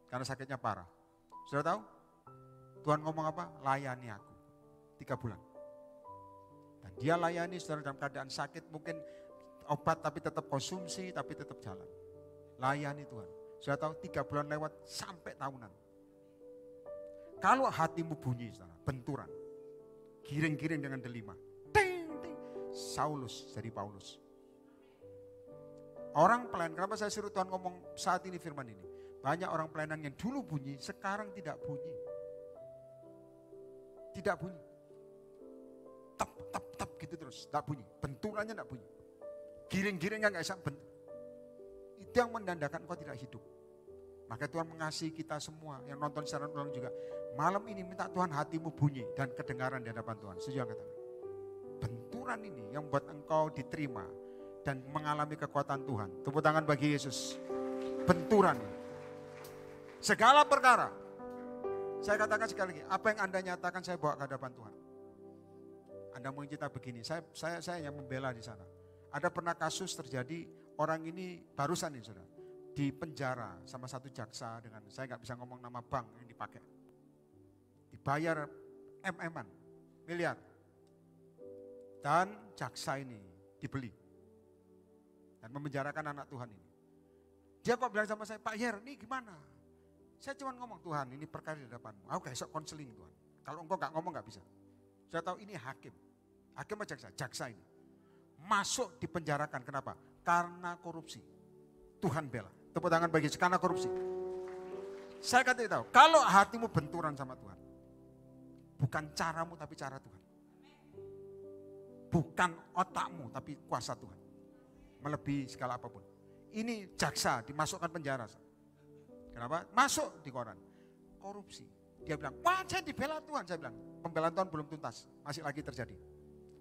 Karena sakitnya parah. Sudah tahu? Tuhan ngomong apa? Layani aku. 3 bulan. Dan dia layani saudara dalam keadaan sakit. Mungkin obat tapi tetap konsumsi, tapi tetap jalan. Layani Tuhan. Sudah tahu 3 bulan lewat sampai tahunan. Kalau hatimu bunyi, saudara, benturan, giring-giring dengan delima, ting, ting. Saulus jadi Paulus. Orang pelayan, kenapa saya suruh Tuhan ngomong saat ini firman ini? Banyak orang pelayanan yang dulu bunyi, sekarang tidak bunyi. Tidak bunyi. Tap gitu terus, tidak bunyi. Benturannya tidak bunyi. Giring-giringnya nggak bisa bentur. Itu yang menandakan kau tidak hidup. Maka Tuhan mengasihi kita semua yang nonton secara ulang juga. Malam ini minta Tuhan hatimu bunyi dan kedengaran di hadapan Tuhan. Setuju katakan. Benturan ini yang membuat engkau diterima dan mengalami kekuatan Tuhan. Tepuk tangan bagi Yesus. Benturan. Segala perkara. Saya katakan sekali lagi, apa yang Anda nyatakan saya bawa ke hadapan Tuhan. Anda mungkin cerita begini, saya yang membela di sana. Ada pernah kasus terjadi, orang ini barusan ini saudara. Di penjara sama satu jaksa dengan, saya nggak bisa ngomong nama bank yang dipakai. Dibayar miliar. Dan jaksa ini dibeli. Dan memenjarakan anak Tuhan ini. Dia kok bilang sama saya, Pak Yer, ini gimana? Saya cuma ngomong, Tuhan ini perkara di hadapanmu. Aku gak esok konseling Tuhan. Kalau engkau gak ngomong gak bisa. Saya tahu ini hakim. Hakim apa jaksa? Jaksa ini. Masuk dipenjarakan. Kenapa? Karena korupsi. Tuhan bela. Tepuk tangan bagi karena korupsi. Saya kata tahu, kalau hatimu benturan sama Tuhan. Bukan caramu tapi cara Tuhan. Bukan otakmu tapi kuasa Tuhan. Melebihi segala apapun. Ini jaksa dimasukkan penjara. Kenapa? Masuk di koran. Korupsi. Dia bilang, wah saya dibela Tuhan. Saya bilang, pembelaan Tuhan belum tuntas. Masih lagi terjadi.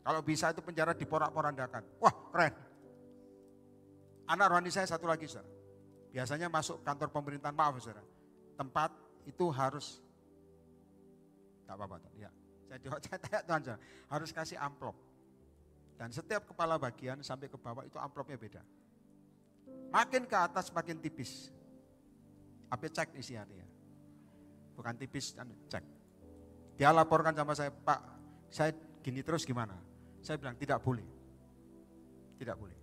Kalau bisa itu penjara diporak-porandakan. Wah keren. Anak rohani saya satu lagi saudara. Biasanya masuk kantor pemerintahan, maaf saudara. Tempat itu harus, tak apa-apa. Ya. Saya tanya Tuhan saudara, harus kasih amplop. Dan setiap kepala bagian sampai ke bawah itu amplopnya beda. Makin ke atas makin tipis. Apa cek isinya. Bukan tipis, cek. Dia laporkan sama saya, Pak, saya gini terus gimana? Saya bilang tidak boleh. Tidak boleh.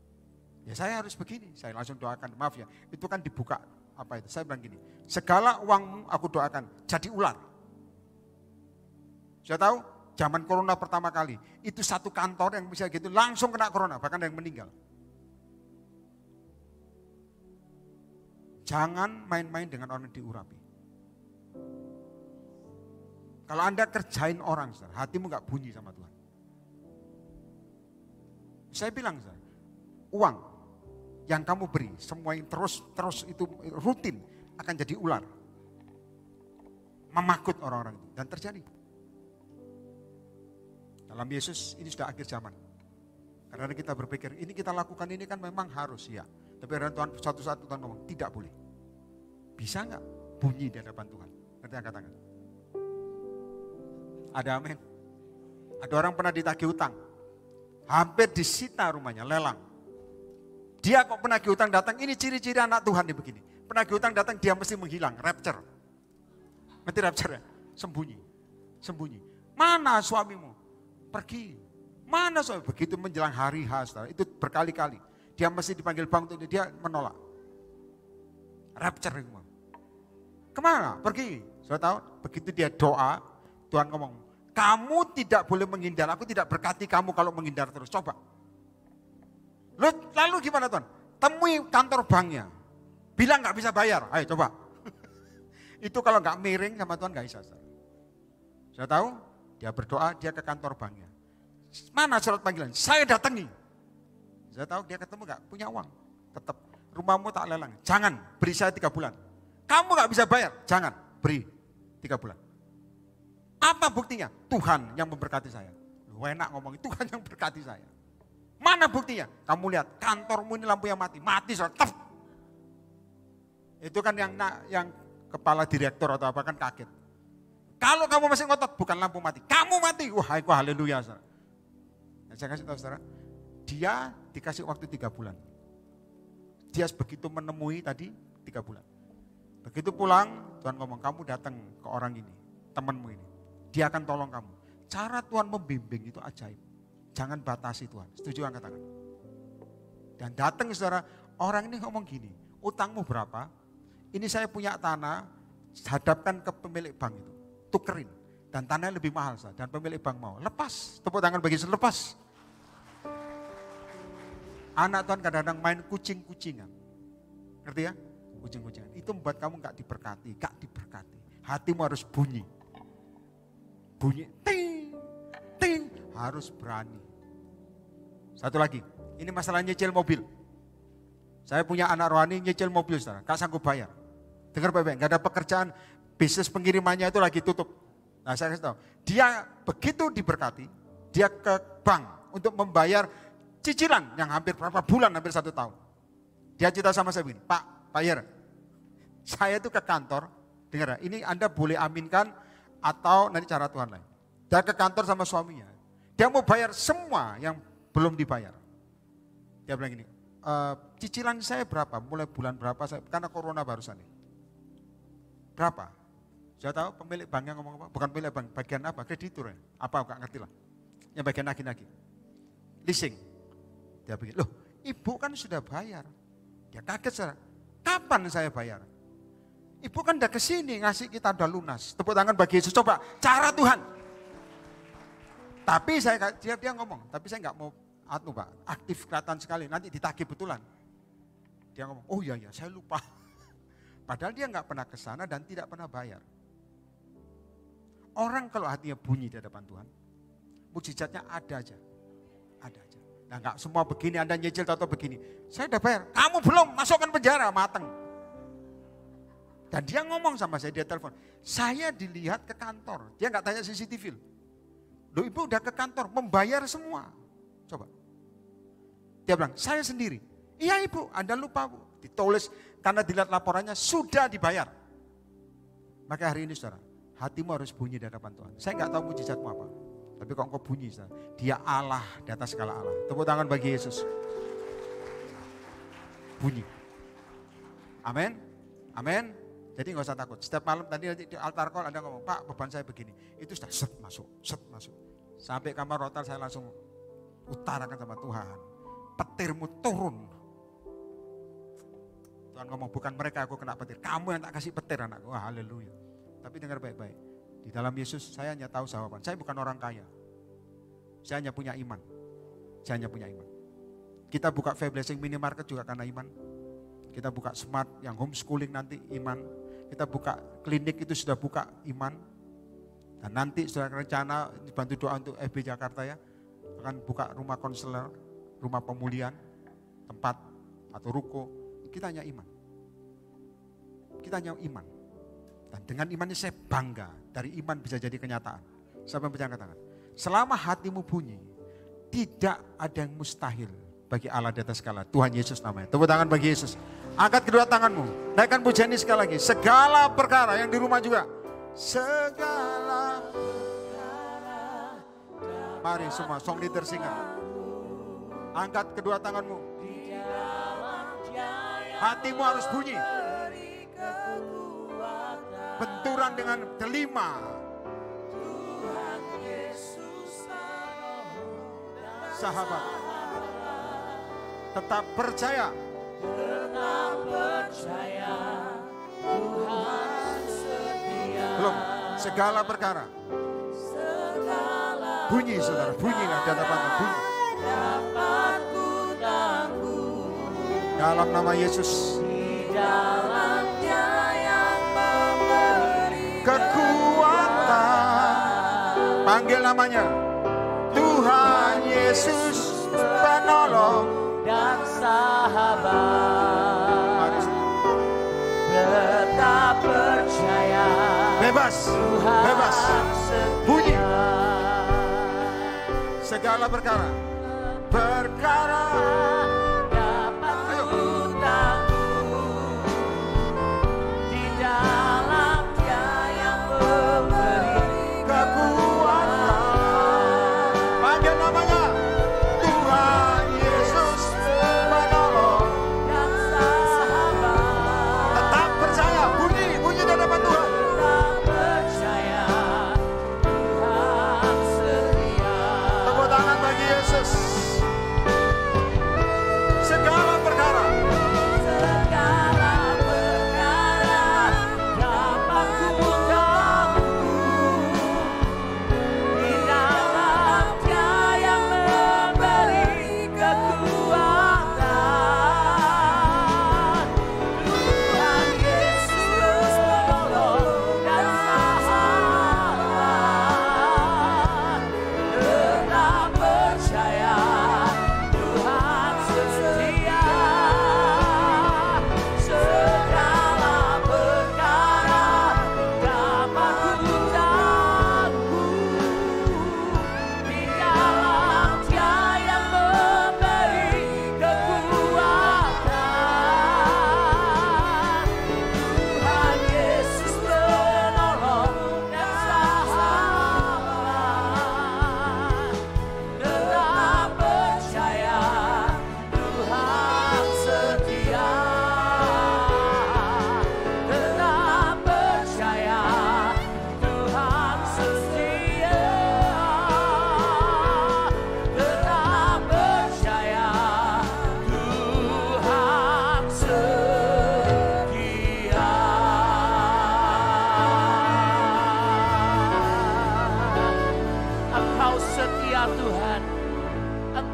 Ya saya harus begini, saya langsung doakan, maaf ya, itu kan dibuka apa itu. Saya bilang gini, segala uangmu aku doakan jadi ular. Saya tahu, zaman corona pertama kali, itu satu kantor yang bisa gitu langsung kena corona, bahkan ada yang meninggal. Jangan main-main dengan orang diurapi. Kalau Anda kerjain orang, hatimu gak bunyi sama Tuhan. Saya bilang, uang yang kamu beri, semua yang terus itu rutin akan jadi ular. Memakut orang-orang itu. Dan terjadi. Dalam Yesus ini sudah akhir zaman. Karena kita berpikir, ini kita lakukan ini kan memang harus ya. Tapi ada Tuhan, suatu saat Tuhan ngomong, tidak boleh. Bisa gak bunyi di hadapan Tuhan? Ngerti yang katakan? Ada amin. Ada orang pernah ditagih utang. Hampir disita rumahnya, lelang. Dia kok penagih utang datang, ini ciri-ciri anak Tuhan nih begini. Penagih utang datang dia mesti menghilang, rapture. Ngerti rapture ya? Sembunyi. Sembunyi. Mana suamimu? Pergi. Mana suami? Begitu menjelang hari H, itu berkali-kali. Dia mesti dipanggil bank untuk dia menolak. Rapture. Kemana? Pergi. Saya tahu, begitu dia doa, Tuhan ngomong, kamu tidak boleh menghindar, aku tidak berkati kamu kalau menghindar terus, coba. Lalu gimana Tuhan? Temui kantor banknya, bilang gak bisa bayar, ayo coba. Itu kalau gak miring sama Tuhan gak bisa. Saya tahu, dia berdoa, dia ke kantor banknya. Mana surat panggilan? Saya datangi. Saya tahu dia ketemu gak punya uang, tetap rumahmu tak lelang, jangan beri saya 3 bulan. Kamu gak bisa bayar, jangan beri 3 bulan. Apa buktinya? Tuhan yang memberkati saya. Lu enak ngomongin Tuhan yang berkati saya. Mana buktinya? Kamu lihat kantormu ini lampu yang mati soalnya. Itu kan yang kepala direktur atau apa kan kaget. Kalau kamu masih ngotot bukan lampu mati, kamu mati. Wah, itu haleluya. Nah, saya kasih tahu saudara, dia dikasih waktu 3 bulan. Dia begitu menemui tadi 3 bulan. Begitu pulang, Tuhan ngomong kamu datang ke orang ini, temanmu ini. Dia akan tolong kamu. Cara Tuhan membimbing itu ajaib. Jangan batasi Tuhan. Setuju yang katakan? Dan datang saudara, orang ini ngomong gini, utangmu berapa? Ini saya punya tanah, hadapkan ke pemilik bank itu. Tukerin. Dan tanahnya lebih mahal. Dan pemilik bank mau. Lepas. Tepuk tangan bagi saya, lepas. Anak Tuhan kadang-kadang main kucing-kucingan. Ngerti ya? Kucing-kucingan. Itu membuat kamu gak diberkati. Gak diberkati. Hatimu harus bunyi. Bunyi, ting, ting, harus berani. Satu lagi, ini masalah nyicil mobil. Saya punya anak rohani nyicil mobil, saudara, gak sanggup bayar. Dengar baik-baik, gak ada pekerjaan, bisnis pengirimannya itu lagi tutup. Nah saya kasih tahu, dia begitu diberkati, dia ke bank untuk membayar cicilan yang hampir berapa bulan, hampir 1 tahun. Dia cerita sama saya begini, Pak Yer, saya itu ke kantor, dengar ya, ini Anda boleh aminkan, atau nanti cara Tuhan lain. Dia ke kantor sama suaminya. Dia mau bayar semua yang belum dibayar. Dia bilang gini, cicilan saya berapa? Mulai bulan berapa? Karena corona barusan ini. Berapa? Saya tahu pemilik banknya ngomong apa? Bukan pemilik bank, bagian apa? Kreditur ya? Apa? Gak ngerti lah. Yang bagian nagih-nagih. Leasing. Dia bilang, loh ibu kan sudah bayar. Dia kaget saudara. Kapan saya bayar? Ibu kan udah kesini ngasih kita udah lunas. Tepuk tangan bagi Yesus. Coba cara Tuhan. Tapi dia ngomong, tapi saya nggak mau Pak, aktif kelihatan sekali. Nanti ditagih betulan. Dia ngomong, oh iya saya lupa. Padahal dia nggak pernah ke sana dan tidak pernah bayar. Orang kalau hatinya bunyi di hadapan Tuhan, mujizatnya ada aja. Ada aja. Nah nggak semua begini, Anda nyicil atau begini. Saya udah bayar, kamu belum, masukkan penjara, mateng. Dan dia ngomong sama saya, dia telepon. Saya dilihat ke kantor, dia nggak tanya CCTV. Loh ibu udah ke kantor, membayar semua. Coba. Dia bilang, saya sendiri. Iya ibu, Anda lupa bu. Ditulis, karena dilihat laporannya sudah dibayar. Maka hari ini saudara, hatimu harus bunyi di hadapan Tuhan. Saya nggak tahu mujizatmu apa. Tapi kok engkau bunyi saudara. Dia Allah di atas segala Allah. Tepuk tangan bagi Yesus. Bunyi. Amin. Amin. Jadi nggak usah takut. Setiap malam tadi di altar call Anda ngomong, Pak beban saya begini. Itu sudah set masuk. Sampai kamar rotar saya langsung utarakan sama Tuhan. Petirmu turun. Tuhan ngomong, bukan mereka aku kena petir. Kamu yang tak kasih petir anakku. Wah haleluya. Tapi dengar baik-baik. Di dalam Yesus saya hanya tahu jawaban. Saya bukan orang kaya. Saya hanya punya iman. Kita buka Fair Blessing minimarket juga karena iman. Kita buka smart yang homeschooling nanti iman. Kita buka klinik itu sudah buka iman. Dan nanti sudah rencana dibantu doa untuk FB Jakarta ya. Akan buka rumah konselor, rumah pemulihan, tempat atau ruko. Kita hanya iman. Dan dengan iman ini saya bangga. Dari iman bisa jadi kenyataan. Siapa yang percaya katakan. Selama hatimu bunyi, tidak ada yang mustahil bagi Allah di atas segala. Tuhan Yesus namanya. Tepuk tangan bagi Yesus. Angkat kedua tanganmu. Naikkan pujian ini sekali lagi. Segala perkara yang di rumah juga. Segala perkara. Mari semua song leader singan. Angkat kedua tanganmu. Hatimu harus bunyi. Benturan dengan delima. Sahabat. Tetap percaya. Tuhan setia. Belum, segala perkara. Bunyi saudara, bunyilah di hadapan Tuhan, bunyi. Dapat ku tangguh Dalam nama Yesus. di dalam Dia yang memberi Kekuatan. Panggil namanya. Tuhan Yesus penolong dan sahabat. Mari. Tetap percaya. Bebas, Tuhan bebas. setia. Bunyi. Segala perkara. Perkara. Dapat Ayo. ku tangguh di dalam Dia yang memberi Kekuatan. Panggil namanya. Tuhan Yesus penolong. dan sahabat. Tetap percaya. Bunyi, bunyi di hadapan Tuhan. Tetap percaya Tuhan setia. Tepuk tangan bagi Yesus. Segala perkara. Segala perkara dapat ku tangguh di dalam Dia yang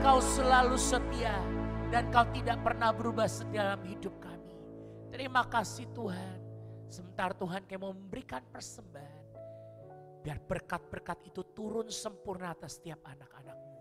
Engkau selalu setia dan Kau tidak pernah berubah dalam hidup kami. Terima kasih Tuhan. Sebentar Tuhan kami mau memberikan persembahan. Biar berkat-berkat itu turun sempurna atas setiap anak-anak-Mu.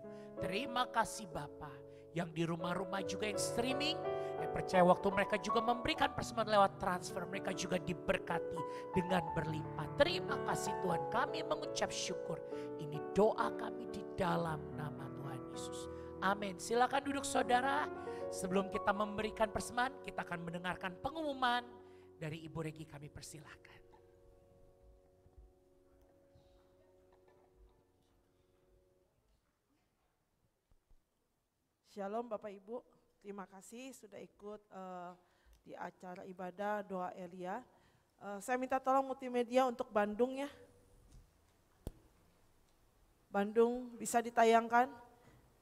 Terima kasih Bapa. Yang di rumah-rumah juga yang streaming. Yang percaya waktu mereka juga memberikan persembahan lewat transfer. Mereka juga diberkati dengan berlimpah. Terima kasih Tuhan, kami mengucap syukur. Ini doa kami di dalam nama Tuhan Yesus. Amin. Silakan duduk saudara. Sebelum kita memberikan persembahan, kita akan mendengarkan pengumuman dari Ibu Regi, kami persilahkan. Shalom Bapak Ibu, terima kasih sudah ikut di acara ibadah doa Elia. Saya minta tolong multimedia untuk Bandung ya. Bandung bisa ditayangkan.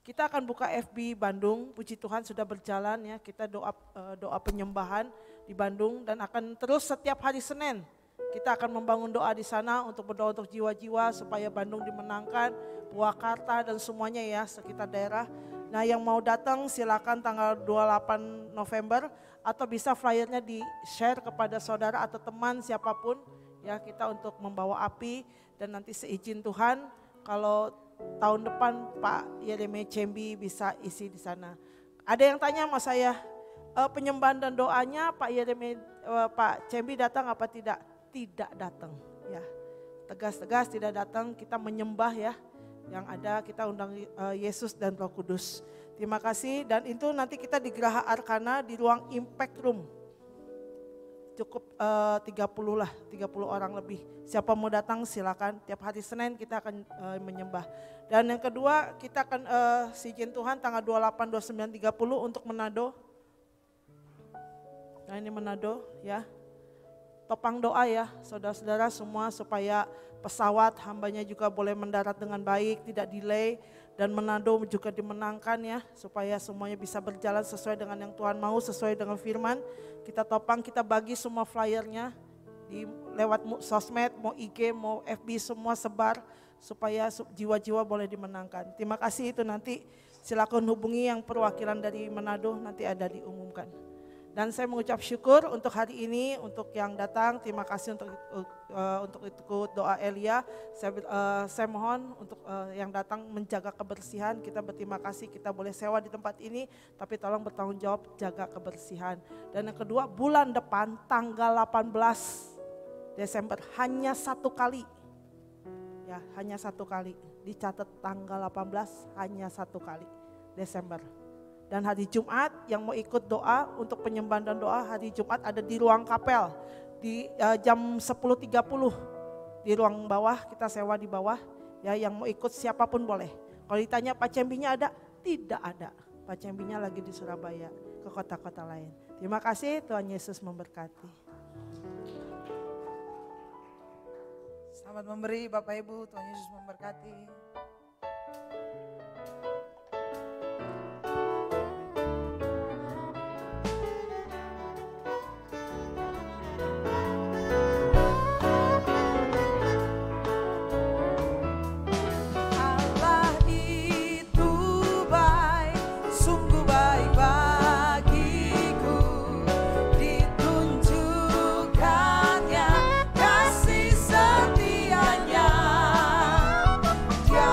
Kita akan buka FB Bandung, puji Tuhan sudah berjalan ya. Kita doa penyembahan di Bandung dan akan terus setiap hari Senin. Kita akan membangun doa di sana untuk berdoa untuk jiwa-jiwa supaya Bandung dimenangkan, Purwakarta dan semuanya ya sekitar daerah. Nah yang mau datang silakan tanggal 28 November atau bisa flyernya di share kepada saudara atau teman siapapun ya, kita untuk membawa api dan nanti seizin Tuhan kalau tahun depan Pak Yeremia Cembi bisa isi di sana. Ada yang tanya sama saya, penyembahan dan doanya Pak Yeremia Pak Cembi datang apa tidak? Tidak datang ya. Tegas-tegas tidak datang, kita menyembah ya. Yang ada kita undang Yesus dan Roh Kudus. Terima kasih dan itu nanti kita di Geraha Arkana di ruang Impact Room. Cukup 30 lah, 30 orang lebih. Siapa mau datang silakan, tiap hari Senin kita akan menyembah. Dan yang kedua kita akan izin Tuhan tanggal 28, 29, 30 untuk Manado. Nah ini Manado ya. Topang doa ya saudara-saudara semua supaya pesawat hambanya juga boleh mendarat dengan baik, tidak delay. Dan Manado juga dimenangkan ya supaya semuanya bisa berjalan sesuai dengan yang Tuhan mau, sesuai dengan firman. Kita topang, kita bagi semua flyernya lewat sosmed, mau IG, mau FB semua sebar supaya jiwa-jiwa boleh dimenangkan. Terima kasih itu nanti silakan hubungi yang perwakilan dari Manado nanti ada diumumkan. Dan saya mengucap syukur untuk hari ini, untuk yang datang, terima kasih untuk ikut doa Elia. Saya mohon untuk yang datang menjaga kebersihan, kita berterima kasih kita boleh sewa di tempat ini, tapi tolong bertanggung jawab jaga kebersihan. Dan yang kedua, bulan depan tanggal 18 Desember hanya satu kali, ya hanya satu kali, dicatat tanggal 18 hanya satu kali Desember. Dan hari Jumat yang mau ikut doa untuk penyembahan dan doa hari Jumat ada di ruang kapel di jam 10.30 di ruang bawah, kita sewa di bawah ya, yang mau ikut siapapun boleh. Kalau ditanya Pak Cembinya ada? Tidak ada. Pak Cembinya lagi di Surabaya ke kota-kota lain. Terima kasih, Tuhan Yesus memberkati. Selamat memberi Bapak Ibu, Tuhan Yesus memberkati. Dia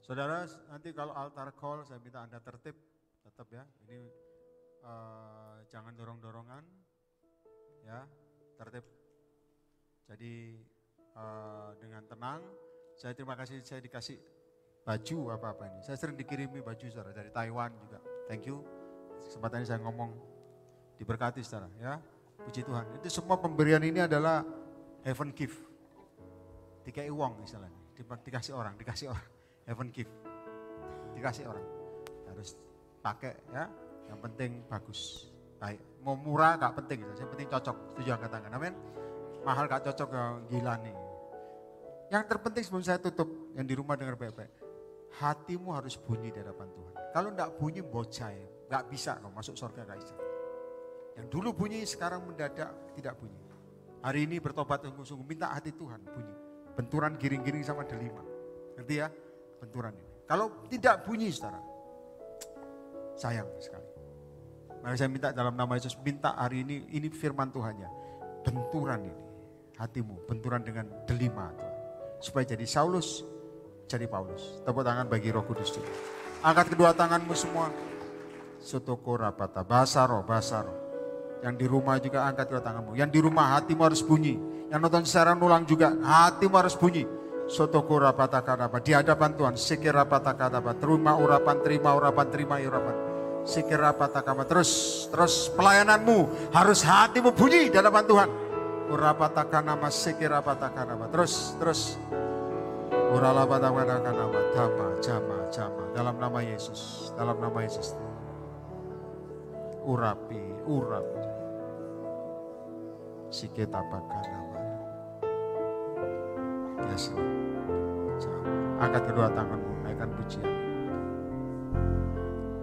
Saudara, nanti kalau altar call saya minta Anda tertib, tetap ya. Ini jangan dorong-dorongan, ya, tertib. Jadi dengan tenang. Saya terima kasih saya dikasih baju apa-apa ini. Saya sering dikirimi baju saudara dari Taiwan juga. Thank you. Kesempatan ini saya ngomong, diberkati saudara ya. Puji Tuhan. Itu semua pemberian ini adalah heaven gift. Dikai uang istilahnya. Dikasih orang. Heaven gift. Dikasih orang. Harus pakai ya. Yang penting bagus. Baik. Mau murah gak penting. Yang penting cocok. Setuju angkat tangan. Amin. Mahal gak cocok ya gila nih. Yang terpenting sebelum saya tutup. Yang di rumah dengar baik-baik. Hatimu harus bunyi di hadapan Tuhan. Kalau enggak bunyi bocai. Gak bisa kau masuk surga gak bisa. Yang dulu bunyi sekarang mendadak tidak bunyi. Hari ini bertobat sungguh-sungguh. Minta hati Tuhan bunyi. Benturan giring-giring sama delima. Ngerti ya? Benturan ini. Kalau tidak bunyi saudara, sayang sekali. Maka saya minta dalam nama Yesus, minta hari ini firman Tuhannya. Benturan ini, hatimu, benturan dengan delima Tuhan. Supaya jadi Saulus, jadi Paulus. Tepuk tangan bagi Roh Kudus dulu. Angkat kedua tanganmu semua. Sotoko rapata, bahasa roh. Yang di rumah juga angkat kedua tanganmu. Yang di rumah hatimu harus bunyi. Yang nonton secara ulang juga hatimu harus bunyi. Sotoko rapata kadapa di hadapan Tuhan. Sikir rapata kadapa, terima urapan. Sikir rapata kadapa. Terus pelayananmu harus hatimu bunyi di hadapan Tuhan. Urapata kanama sikir rapata kadapa. Terus. Uralapata kanama jama. Dalam nama Yesus. Urapi. Sikita pakanama. Yes. Angkat kedua tanganmu, naikkan pujian.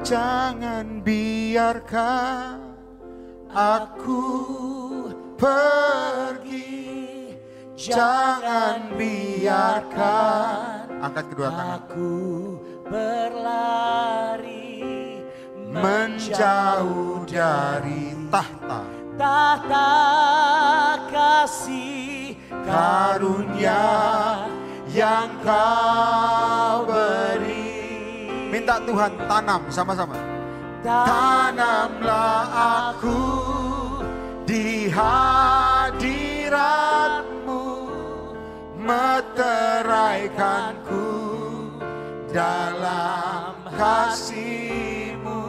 Jangan biarkan aku pergi. Jangan biarkan. Angkat kedua tangan. Aku berlari menjauh dari tahta kasih karunia yang kau beri. Minta Tuhan tanam sama-sama. Tanamlah aku di hadirat-Mu, meteraikanku dalam kasih-Mu,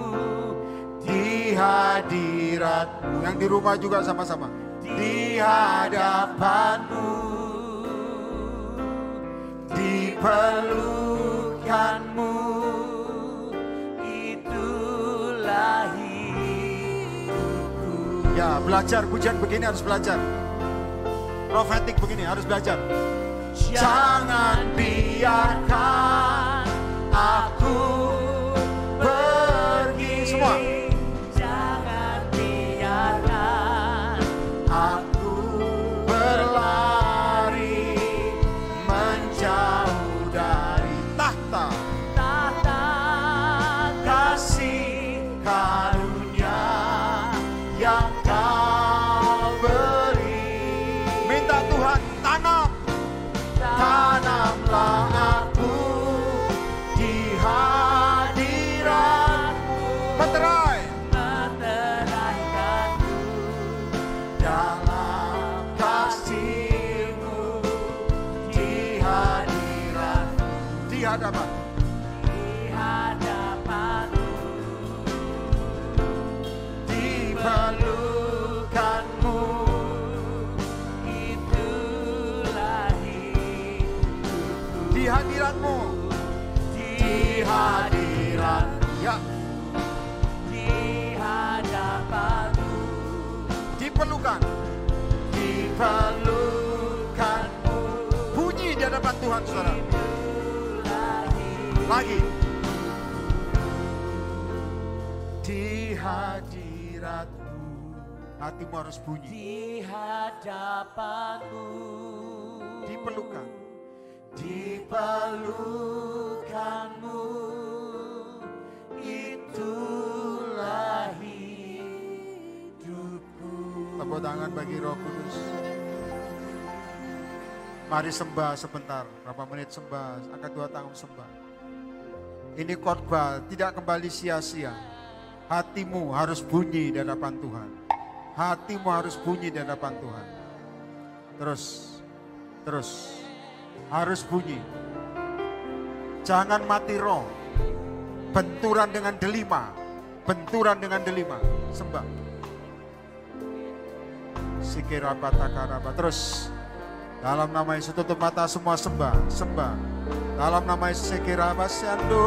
di hadirat-Mu. Yang di rumah juga sama-sama. Di hadapan-Mu, di pelukan-Mu, itulah hidupku. Ya, belajar pujian begini harus belajar. Profetik begini harus belajar. Jangan biarkan aku pergi. Semua. Jangan biarkan aku Berlari menjauh dari tahta kasih karunia yang kau beri. minta Tuhan Tanamlah aku di hadirat-Mu, meteraikanku dalam kasih-Mu, di hadirat-Mu, di hadapan. di hadapan-Mu, di pelukan-Mu, itulah hidupku. Di hadirat-Mu. Di hadirat, Ya, di hadapan-Mu, diperlukan. di pelukan-Mu, Bunyi di hadapan Tuhan, saudara. itulah hidupku. Lagi. Di hadirat-Mu. Hatimu harus bunyi. Di hadapan-Mu, Diperlukan. di pelukan-Mu, itulah hidupku. Tepuk tangan bagi Roh Kudus. Mari sembah sebentar, berapa menit sembah, angkat dua tangan sembah. Ini khotbah tidak kembali sia-sia. Hatimu harus bunyi di hadapan Tuhan. Hatimu harus bunyi di hadapan Tuhan. Terus. Harus bunyi. Jangan mati roh. Benturan dengan delima. Sembah. Sikirabatakarabat. Terus. Dalam nama Yesus tutup mata semua, sembah. Dalam nama Yesus sikirabasyando.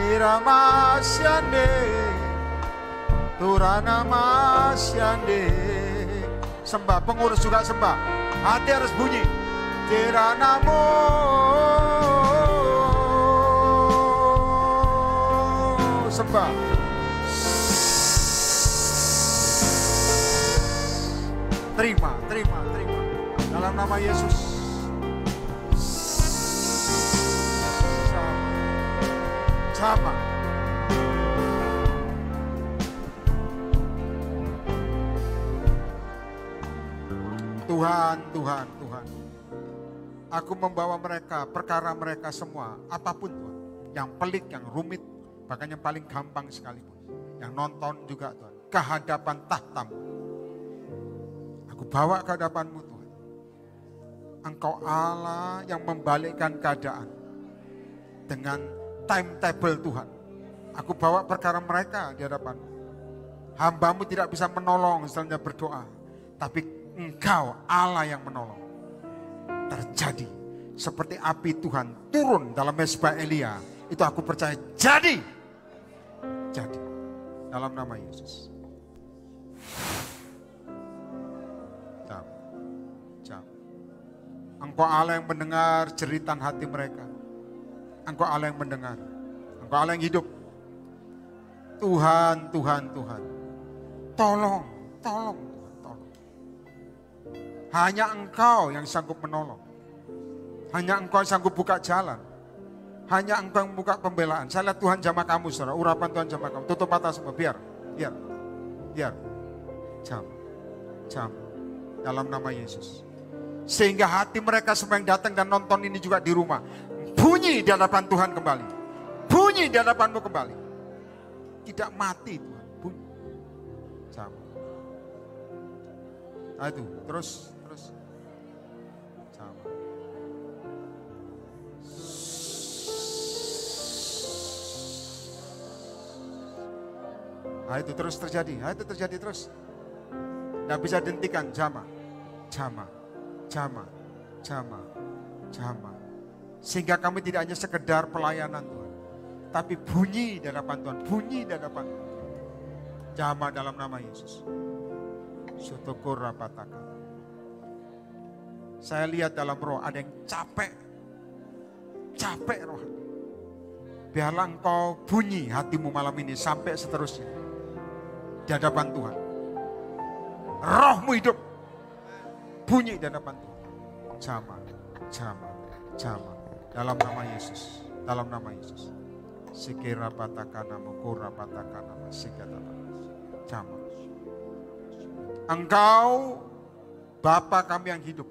Iramasyande. Turanamasya. Sembah, pengurus juga sembah. Hati harus bunyi. Tiranamo. Sembah. Terima. Dalam nama Yesus. Sama. Tuhan. Aku membawa mereka, perkara mereka semua, apapun Tuhan. Yang pelik, yang rumit, bahkan yang paling gampang sekalipun. Yang nonton juga Tuhan, ke hadapan tahta-Mu. Aku bawa ke hadapan-Mu Tuhan. Engkau Allah yang membalikkan keadaan. Dengan timetable Tuhan. Aku bawa perkara mereka di hadapan-Mu. Hamba-Mu tidak bisa menolong setelah berdoa. Tapi Engkau Allah yang menolong. Terjadi seperti api Tuhan turun dalam mezbah Elia. Itu aku percaya jadi. Dalam nama Yesus. Jam. Engkau Allah yang mendengar jeritan hati mereka. Engkau Allah yang mendengar. Engkau Allah yang hidup. Tuhan. Tolong. Hanya Engkau yang sanggup menolong. Hanya Engkau yang sanggup buka jalan. Hanya Engkau yang buka pembelaan. Saya lihat Tuhan jamah kamu saudara. Urapan Tuhan jamah kamu. Tutup mata semua. Biar. Jam. Dalam nama Yesus. Sehingga hati mereka semua yang datang dan nonton ini juga di rumah. Bunyi di hadapan Tuhan kembali. Bunyi di hadapan-Mu kembali. Tidak mati Tuhan. Bunyi. Jam. Nah itu. Terus. Sama. Nah itu terus terjadi. Terus. Tidak bisa dihentikan. Jama. Sehingga kami tidak hanya sekedar pelayanan Tuhan. Tapi bunyi di hadapan Tuhan. Jama dalam nama Yesus. Syukur rapataka. Saya lihat dalam roh ada yang capek roh. Biarlah Engkau bunyi hatimu malam ini sampai seterusnya. Di hadapan Tuhan. Rohmu hidup. Bunyi di hadapan Tuhan. Jama. Dalam nama Yesus. Sikira patakana mukura patakana sikatana. Jama. Engkau Bapa kami yang hidup.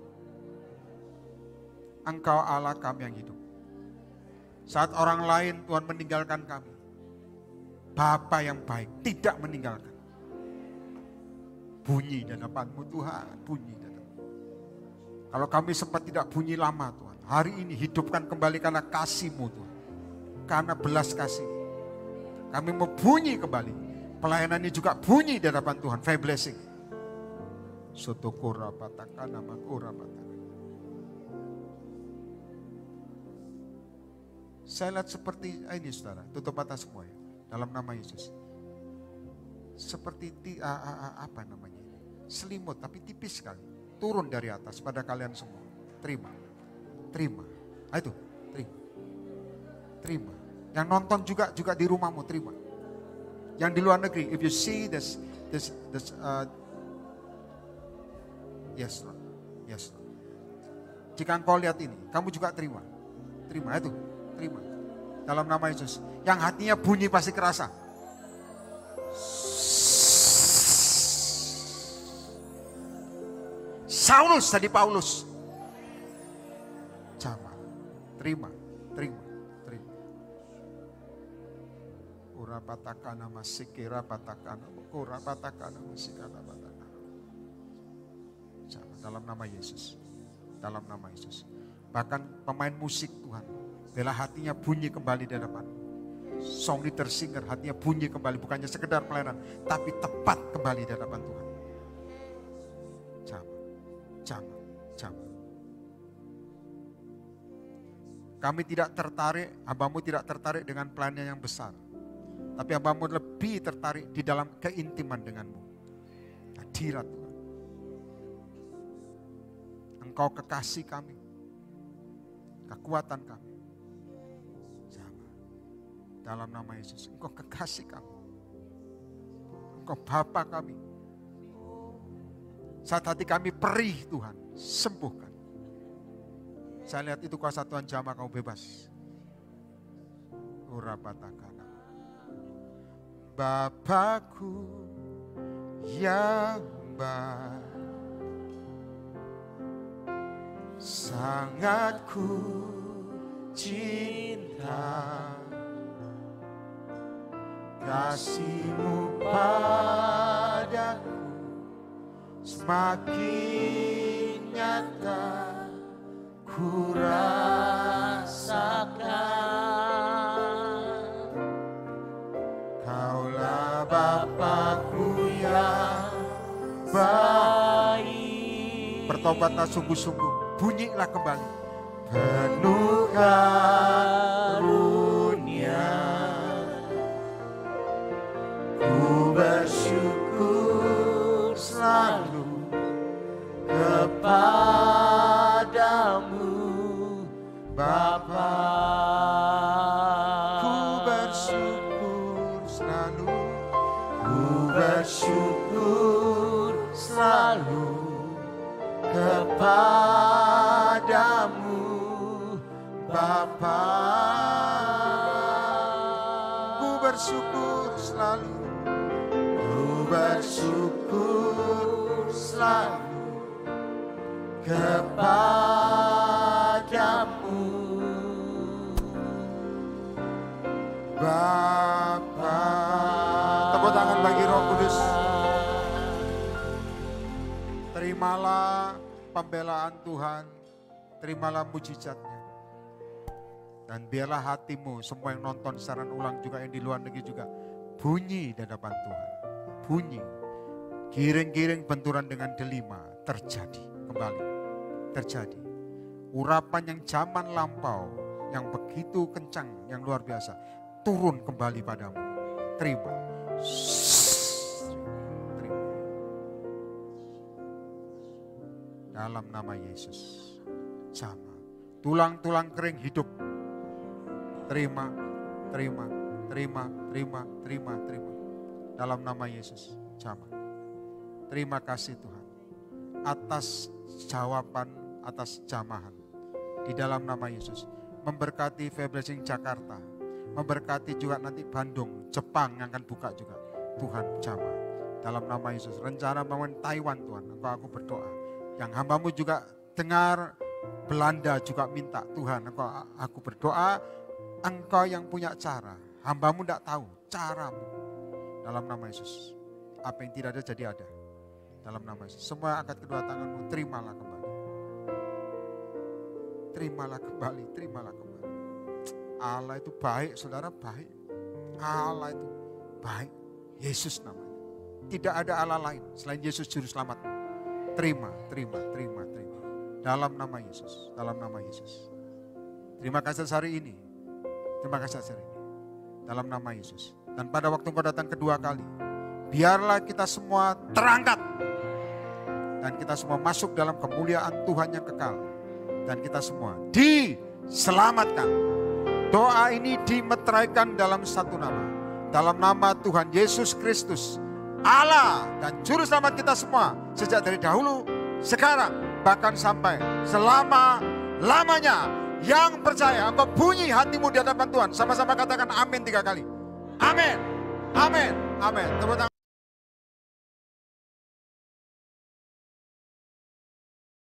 Engkau Allah kami yang hidup. Saat orang lain Tuhan meninggalkan kami. Bapa yang baik tidak meninggalkan. Bunyi di hadapan-Mu Tuhan. Bunyi di hadapan. Kalau kami sempat tidak bunyi lama Tuhan. Hari ini hidupkan kembali karena kasih-Mu Tuhan. Karena belas kasih. Kami mau bunyi kembali. Pelayanan ini juga bunyi di hadapan Tuhan. Faith blessing. Sotokora patakana makura patakana. Saya lihat seperti ini saudara, tutup mata semua ya, dalam nama Yesus. Seperti apa namanya ini? Selimut tapi tipis sekali, turun dari atas pada kalian semua. Terima. Itu, terima. Yang nonton juga di rumahmu terima. Yang di luar negeri, if you see this yes Lord. Jika engkau lihat ini, kamu juga terima itu. Terima. Dalam nama Yesus. Yang hatinya bunyi pasti kerasa. Saulus jadi Paulus. Jama. Terima. terima. Ura patakana masikira patakana, ura patakana masikana patakana. Dalam nama Yesus, dalam nama Yesus. Bahkan pemain musik Tuhan, bela hatinya bunyi kembali di hadapan. Song leader singer hatinya bunyi kembali, bukannya sekedar pelayanan, tapi tepat kembali di hadapan Tuhan. Jamaah. Kami tidak tertarik, hambamu tidak tertarik dengan pelayanan yang besar. Tapi hambamu lebih tertarik di dalam keintiman denganmu. Hadirat Tuhan. Engkau kekasih kami. Kekuatan kami. Jamaah. Dalam nama Yesus, Engkau kekasih kami. Engkau Bapa kami. Saat hati kami perih Tuhan, sembuhkan. Saya lihat itu kuasa Tuhan, jamah kamu bebas. Urapatakana. Bapakku yang baik, sangat ku cinta, kasih-Mu padaku semakin nyata ku rasakan. Kaulah Bapakku yang baik. Bertobatlah sungguh-sungguh, bunyilah kembali. Penuh karunia, ku bersyukur selalu kepadamu Bapa. Ku bersyukur selalu, ku bersyukur selalu kepadamu Bapa. Ku bersyukur selalu, ku bersyukur selalu kepadamu Bapa. Tepuk tangan bagi Roh Kudus. Terimalah pembelaan Tuhan, terimalah mujizatnya. Dan biarlah hatimu, semua yang nonton siaran ulang juga, yang di luar negeri juga, bunyi di hadapan Tuhan. Bunyi. Giring-giring benturan dengan delima terjadi kembali. Terjadi. Urapan yang zaman lampau, yang begitu kencang, yang luar biasa, turun kembali padamu. Terima. Terima. Dalam nama Yesus. Sama. Tulang-tulang kering hidup. Terima. Dalam nama Yesus. Sama. Terima kasih Tuhan. Atas jawaban, atas jamahan. Di dalam nama Yesus. Memberkati Fablessing Jakarta. Memberkati juga nanti Bandung, Jepang yang akan buka juga. Tuhan jamah. Dalam nama Yesus. Rencana bangun Taiwan Tuhan. Engkau aku berdoa. Yang hambamu juga dengar, Belanda juga minta. Tuhan aku berdoa. Engkau yang punya cara. Hambamu tidak tahu caramu. Dalam nama Yesus. Apa yang tidak ada jadi ada. Dalam nama Yesus. Semua angkat kedua tanganmu. Terimalah kembali. Terimalah kembali. Terimalah kembali. Allah itu baik, saudara, baik. Allah itu baik. Yesus namanya. Tidak ada Allah lain selain Yesus juru selamat. Terima. Dalam nama Yesus. Dalam nama Yesus. Terima kasih hari ini. Terima kasih hari ini. Dalam nama Yesus. Dan pada waktu Engkau datang kedua kali, biarlah kita semua terangkat. Dan kita semua masuk dalam kemuliaan Tuhan yang kekal. Dan kita semua diselamatkan. Doa ini dimeteraikan dalam satu nama. Dalam nama Tuhan Yesus Kristus, Allah dan Juru Selamat kita semua. Sejak dari dahulu, sekarang, bahkan sampai selama-lamanya. Yang percaya, engkau bunyi hatimu di hadapan Tuhan. Sama-sama katakan amin 3 kali. Amin. Tepuk tangan.